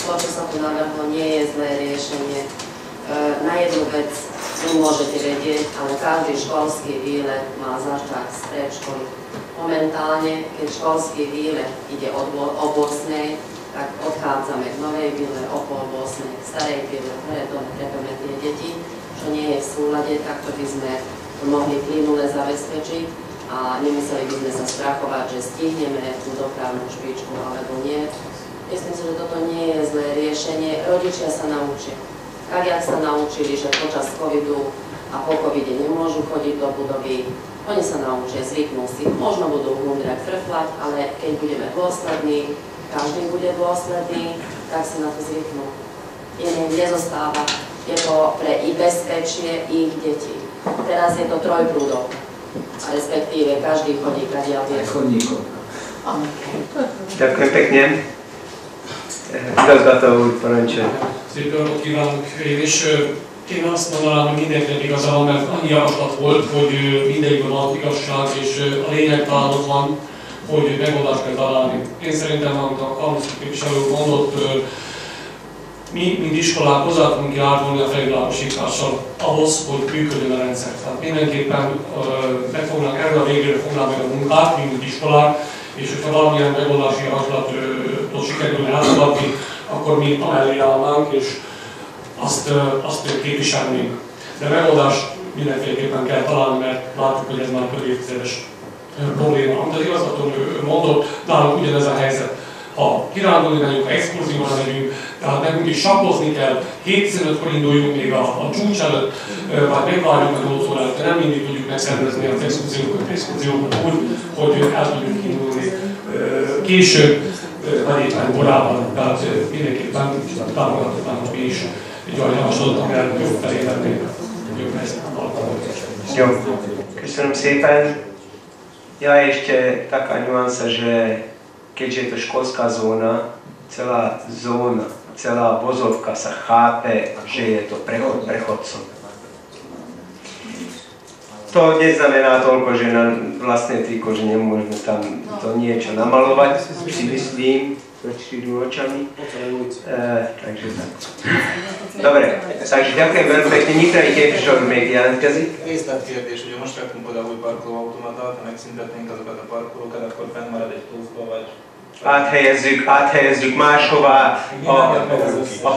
to, čo sa tu navrhlo, nie je zlé riešenie. Na jednu vec môžete vedieť, ale každý školský výlet má začať z predškoly. Momentálne, keď školský výlet ide o 8, tak odchádzame k novej výle o 7:30, k starej výle, preto netrepeme tie deti, čo nie je v súlade, takto by sme mohli plynule zabezpečiť a nemuseli by sme sa strachovať, že stihneme tú dopravnú špičku alebo nie. Myslím si, že toto nie je zlé riešenie. Rodičia sa naučia. Tak, jak sa naučili, že počas covidu a po covide nemôžu chodiť do budovy, oni sa naučia, zvyknú si. Možno budú hundrať, frflať, ale keď budeme dôslední, každý bude dôsledný, tak si na to zvyknú. Iné nezostáva. Je to pre i bezpečie ich detí. Teraz je to trojprúdov. A respektíve každý chodí, kadiaľ vie. Chodníkov. Ďakujem pekne. Igazgató úr, parancsolj. Szép napot kívánok! Én azt mondanám, hogy mindenkinek igaza van, mert annyi javaslat volt, hogy mindegyikben van igazság, és a lényeg talán ott van, hogy megoldást kell találni. Én szerintem, amit a Kalmuszki képviselő mondott, mi, mint iskolák hozzá tudunk járulni a felvilágosítással ahhoz, hogy működjön a rendszer. Tehát mindenképpen erről a végére fognál meg a munkát, mint iskolák, és hogyha valamilyen megoldási javaslatot sikerülne elfogadni, akkor mi amellé állnánk, és azt képviselnénk. De megoldást mindenféleképpen kell találni, mert látjuk, hogy ez már több évtizedes probléma. Amit az igazgatónő mondott, nálunk ugyanez a helyzet. Ha kirándulni megyünk, ha exkurzióra megyünk, tehát nekünk is saplozni kell, 7-15-kor induljunk még a csúcs előtt, vagy megvárjuk a 8 óra előtt, nem mindig tudjuk megszervezni az exkurziókat úgy, hogy el tudjuk indulni később, vagy éppen korábban. Tehát mindenképpen támogatottam, hogy mi is egy olyan javaslatot, amire jobb felé lennénk, jobb helyzetet alkalmazni. Jó, köszönöm szépen. Ja, ešte taká nuansa, že keďže je to školská zóna, celá vozovka sa chápe, že je to prechod prechodcov. To neznamená toľko, že na vlastné triko, že nemôžeme tam to niečo namalovať, si myslím, pred 4 očami. Takže tak. Dobre, takže ďakujem veľmi pekne. Nyitra így képviselő még jelentkezik. Részletkérdés, ugye most vettünk oda új parkolóautomatát, ha megszüntetnénk azokat a parkolókat, akkor fennmarad egy pluszba, vagy... Áthelyezzük máshová. A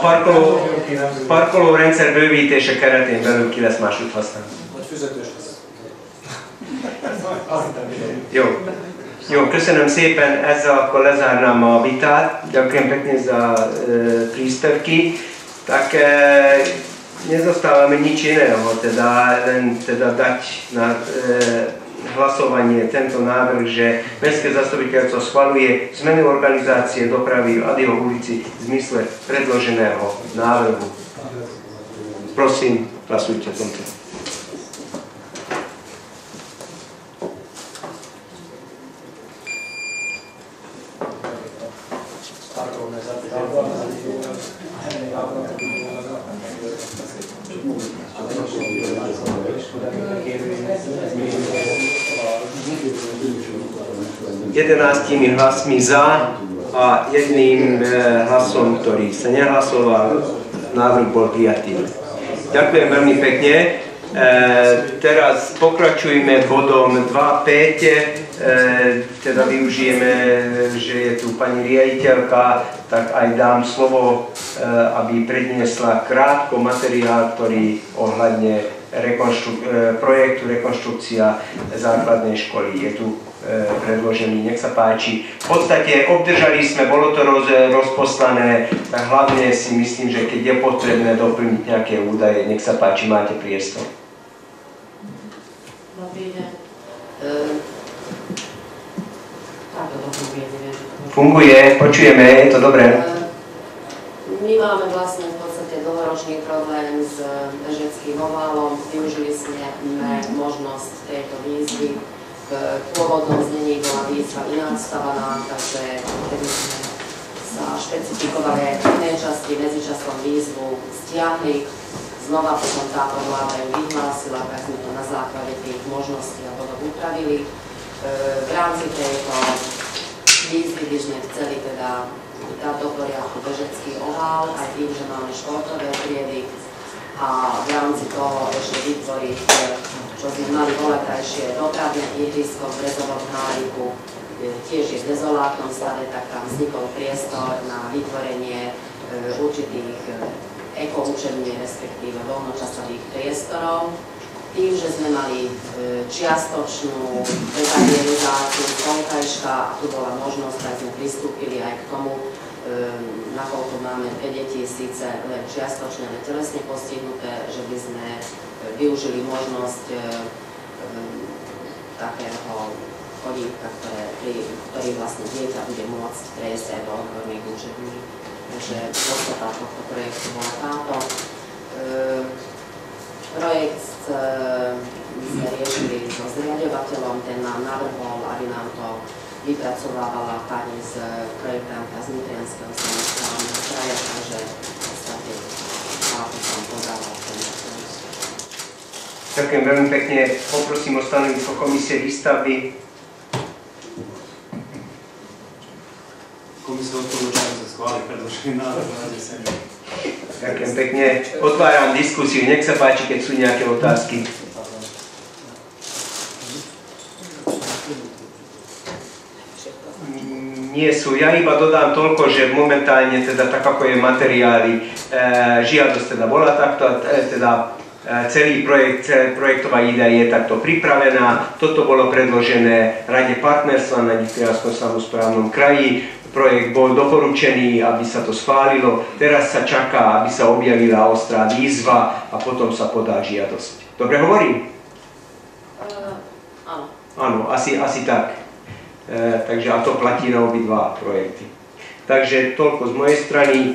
parkoló rendszer bővítése keretén belül ki lesz máshogy használni. Vagy füzetős lesz. Jó, köszönöm szépen, ezzel akkor lezárnám a vitát. Ďakujem pekne za príspevky. Tak nezostáva mi nič iného, teda dať na hlasovanie tento návrh, že Mestské zastupiteľstvo schvaľuje zmenu organizácie dopravy v Adyho ulici v zmysle predloženého návrhu. Prosím, hlasujte tomto. Jedenáctimi hlasmi za a jedným hlasom, ktorý sa nehlasoval, návrh bol prijatý. Ďakujem veľmi pekne. Teraz pokračujeme bodom 2.5. Teda využijeme, že je tu pani riaditeľka, tak aj dám slovo, aby predniesla krátko materiál, ktorý ohľadne projektu rekonštrukcia základnej školy je tu predložený. Nech sa páči. V podstate obdržali sme, bolo to rozposlané, tak hlavne si myslím, že keď je potrebné doplniť nejaké údaje, nech sa páči, máte priestor. Dobrý deň. Funguje, počujeme, je to dobré. My máme vlastne v podstate dlhoročný problém s bežeckým oválom. Využili sme možnosť tejto výzvy. V pôvodnom znení bola výzva iná stavaná, takže keby sme sa špecifikovali aj v inej časti, medzičasom výzvu stiahli. Znova potom táto vláda ju vyhlásila, tak sme to na základe tých možností a bodov upravili. V rámci tejto výzvy by sme chceli teda dať do poriadku bežecký ovál, aj tým, že máme športové triedy a v rámci toho ešte vytvoriť, čo by mali voľakajšie dopravné ihrisko v Brezovom háriku, tiež je v dezolátnom stave, tak tam vznikol priestor na vytvorenie určitých ekoučební, respektíve voľnočasových priestorov. Tým, že sme mali čiastočnú detailizáciu vonkajška a tu bola možnosť, tak sme pristúpili aj k tomu, nakoľko máme 5 detí, síce len čiastočne, ale telesne postihnuté, že by sme využili možnosť takého chodítka, ktorý vlastne dieťa bude môcť prejsť aj do odborných učební. Takže podstata tohto projektu bola táto. Projekt sme riešili so zriaďovateľom, ten nám navrhol, aby nám to vypracovávala pani z projektanta z Nitrianskeho samosprávneho kraja, takže v podstate chápu som podával ten projekt. Ďakujem veľmi pekne. Poprosím o stanovisko komisie výstavby. Komisia odporúčajúca schváliť predložený návrh na znesenie. Ďakujem pekne. Otváram diskusiu. Nech sa páči, keď sú nejaké otázky. Nie sú. Ja iba dodám toľko, že momentálne, teda tak ako je materiály, žiadosť teda bola takto, teda celý projekt, projektová idea je takto pripravená. Toto bolo predložené Rade partnerstva na Nitrianskom samosprávnom kraji. Projekt bol doporučený, aby sa to schválilo. Teraz sa čaká, aby sa objavila ostrá výzva a potom sa podá žiadosť. Dobre hovorím? Áno. Áno, asi tak. Takže a to platí na obidva projekty. Takže toľko z mojej strany.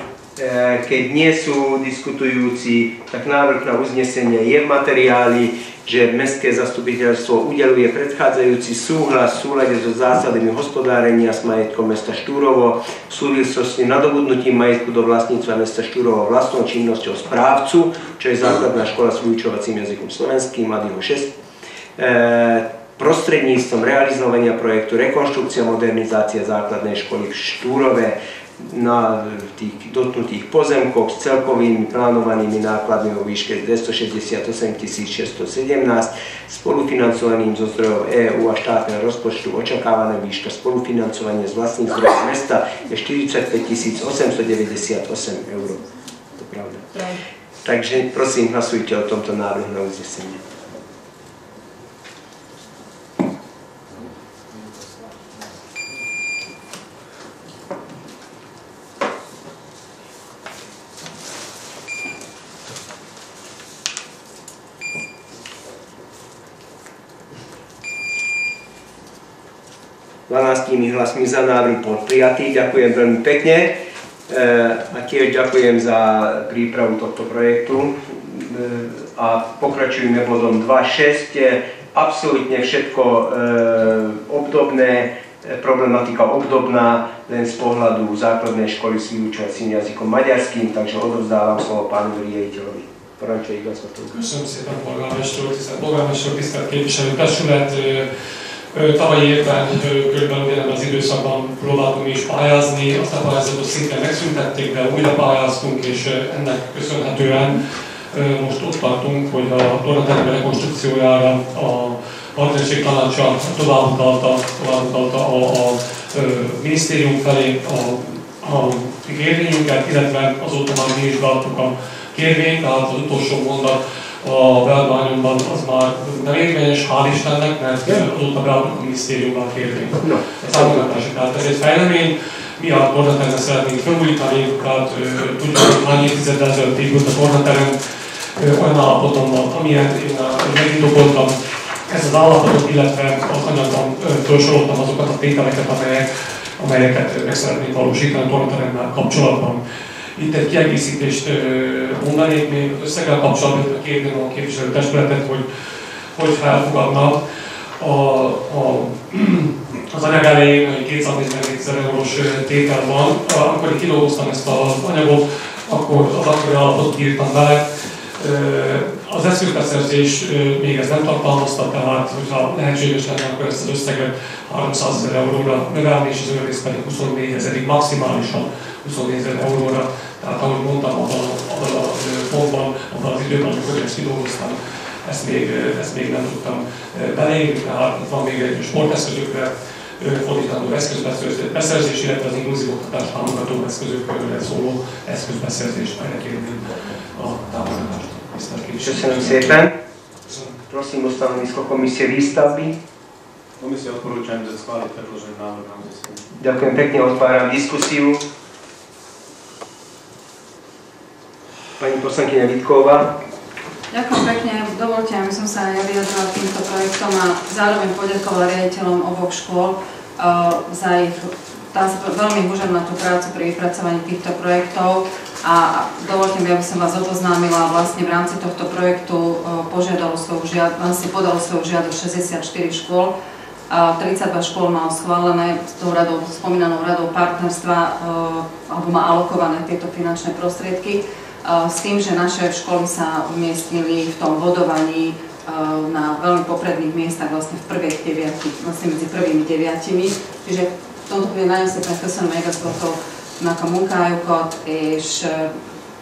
Keď nie sú diskutujúci, tak návrh na uznesenie je v materiáli, že Mestské zastupiteľstvo udeľuje predchádzajúci súhlas v súlade so zásadami hospodárenia s majetkom mesta Štúrovo v súvislosti s nadobudnutím majetku do vlastníctva mesta Štúrovo vlastnou činnosťou správcu, čo je základná škola s vyučovacím jazykom slovenským, Mladého 6, prostredníctvom realizovania projektu rekonštrukcia modernizácia základnej školy v Štúrove na tých dotknutých pozemkoch s celkovými plánovanými nákladmi vo výške 268 617, spolufinancovaným zo zdrojov EÚ a štátneho rozpočtu. Očakávaná výška spolufinancovania z vlastných zdrojov mesta je 45 898 eur. To je pravda. Takže prosím, hlasujte o tomto návrhu na uznesenie. Hlasmi za návrh bol prijatý. Ďakujem veľmi pekne a tiež ďakujem za prípravu tohto projektu a pokračujeme bodom 2.6. Absolútne všetko obdobné, problematika obdobná, len z pohľadu základnej školy s vyučovacím jazykom maďarským, takže odovzdávam slovo pánovi riaditeľovi. Parancsolj igazgató. Köszönöm szépen, polgármester úr, tisztelt polgármester úr, tisztelt képviselőtestület. Tavalyi évben körülbelül ugyanebben az időszakban próbáltunk is pályázni, azt a pályázatot szintén megszüntették, de újra pályáztunk, és ennek köszönhetően most ott tartunk, hogy a tornaterem rekonstrukciójára a partnerség tanácsa továbbutalta a minisztérium felé a kérvényünket, illetve azóta már mi is beadtuk a kérvényt, tehát az utolsó mondat a beadványomban az már nem érvényes, hál' Istennek, mert azóta beadtuk a minisztériumban a kérvényt. A támogatásra. Tehát ez egy fejlemény, mi a tornatermet szeretnénk felújítani, tehát tudjuk, hogy hány évtizeddel ezelőtt épült a tornaterem olyan állapoton van, amilyen én megindokoltam ezt az állapotot, illetve az anyagban felsoroltam azokat a tételeket, amelyek amelyeket meg szeretnénk valósítani a tornateremmel kapcsolatban. Itt egy kiegészítést mondanék még összeggel kapcsolatban, kérném a képviselőtestületet, hogy elfogadna az anyag elején 244 000 eurós tétel van. Akkor én kidolgoztam ezt az anyagot, akkor az akkori alapot írtam bele. Az eszközbeszerzés még ezt nem tartalmazta, tehát hogyha lehetséges lenne, akkor ezt az összeget 300 000 euróra növelni, és az önrész pedig 24 000-ig, maximálisan 24 000 euróra. Tehát ahogy mondtam, abban a pontban, abban az időben, amikor ezt kidolgoztam, ezt még nem tudtam beleírni, tehát van még egy sporteszközökre fordítandó eszközbeszerzés, illetve az inkluzív oktatás támogató eszközökről szóló eszközbeszerzést, melyre kérném a támogatást. Köszönöm szépen. Prosím o stanovisko komisie výstavby. Komisia odporúča im schváliť predložený návrh na uznesenie. Ďakujem pekne, otváram diskusiu. Pani poslankyňa Vítková. Ďakujem pekne. Dovoľte, aby som sa ja vyjadrila týmto projektom a zároveň poďakovala riaditeľom oboch škôl za ich veľmi húževnatú prácu pri vypracovaní týchto projektov. A dovoľte mi, aby som vás oboznámila, vlastne v rámci tohto projektu podalo svoju žiadosť 64 škôl. 32 škôl malo schválené s tou radou, spomínanou radou partnerstva alebo má alokované tieto finančné prostriedky. S tým, že naše školy sa umiestnili v tom bodovaní na veľmi popredných miestach, vlastne v prvých 9, vlastne medzi prvými 9. Čiže v tomto nagyon szépen köszönöm még azt a munkájukat, és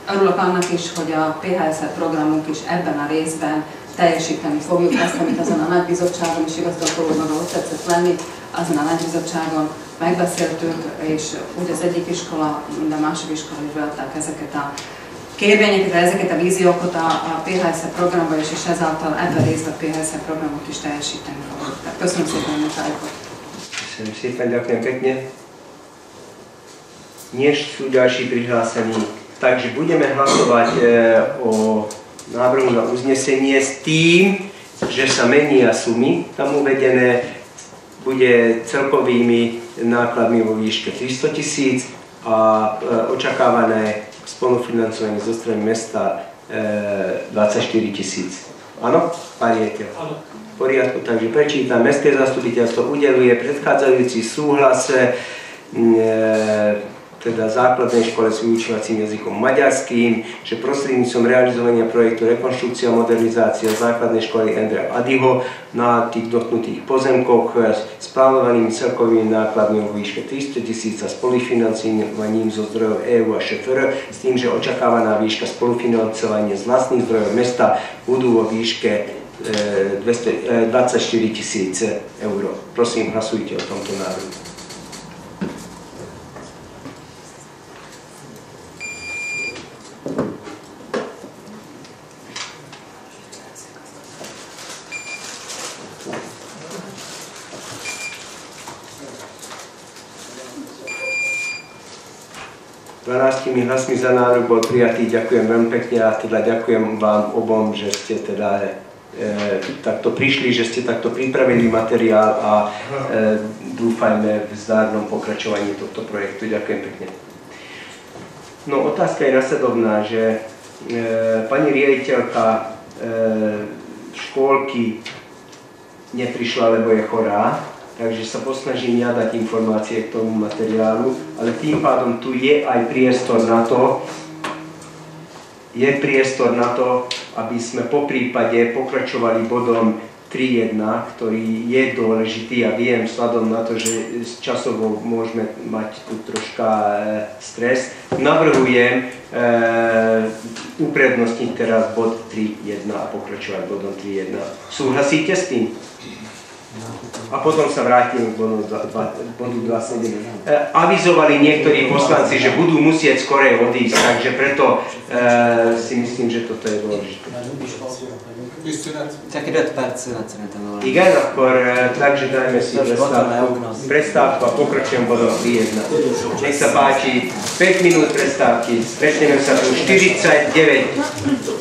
örülök annak is, hogy a PHSZ programunk is ebben a részben teljesíteni fogjuk azt, amit azon a nagybizottságon is igazgató maga ott tetszett lenni, azon a nagybizottságon megbeszéltünk, és úgy az egyik iskola, mind a másik iskola is beadták ezeket a kérvényeket, ezeket a víziókat a PHSZ programba is, és ezáltal ebben részben a PHSZ programot is teljesíteni fogjuk. Tehát köszönöm szépen a munkájukat. Köszönöm szépen, ďakujem pekne. Nie sú ďalší prihlásení, takže budeme hlasovať o návrhu na uznesenie s tým, že sa menia sumy tam uvedené, bude celkovými nákladmi vo výške 300 000 a očakávané spolufinancovanie zo strany mesta 24 000. Áno? Pán riaditeľ? V poriadku, takže prečítam. Mestské zastupiteľstvo udeľuje predchádzajúci súhlas teda základnej škole s vyučovacím jazykom maďarským, že prostredníctvom realizovania projektu rekonštrukcia a modernizácia základnej školy Endre Adiho na tých dotknutých pozemkoch s plánovanými celkovými nákladmi vo výške 300 000 a spolufinancovaním zo zdrojov EÚ a ŠFR s tým, že očakávaná výška spolufinancovania z vlastných zdrojov mesta budú vo výške 24 000 eur. Prosím, hlasujte o tomto návrhu. Hlasmi za návrh bol prijatý. Ďakujem veľmi pekne a teda ďakujem vám obom, že ste teda takto prišli, že ste takto pripravili materiál a dúfajme v zdárnom pokračovaní tohto projektu. Ďakujem pekne. No, otázka je nasledovná, že pani riaditeľka škôlky neprišla, lebo je chorá, takže sa posnažím ja dať informácie k tomu materiálu, ale tým pádom tu je aj priestor na to, aby sme po prípade pokračovali bodom 3.1, ktorý je dôležitý a viem vzhľadom na to, že s časovo môžeme mať tu troška stres. Navrhujem uprednostniť teraz bod 3.1 a pokračovať bodom 3.1. Súhlasíte s tým? A potom sa vrátim k bodu 2.7. Avizovali niektorí poslanci, že budú musieť skorej odísť, takže preto si myslím, že toto je dôležité. Igen, akkor takže dajme si prestávku a pokračujem bodom 3.1. Nech sa páči, 5 minút prestávky, stretneme sa tu 49.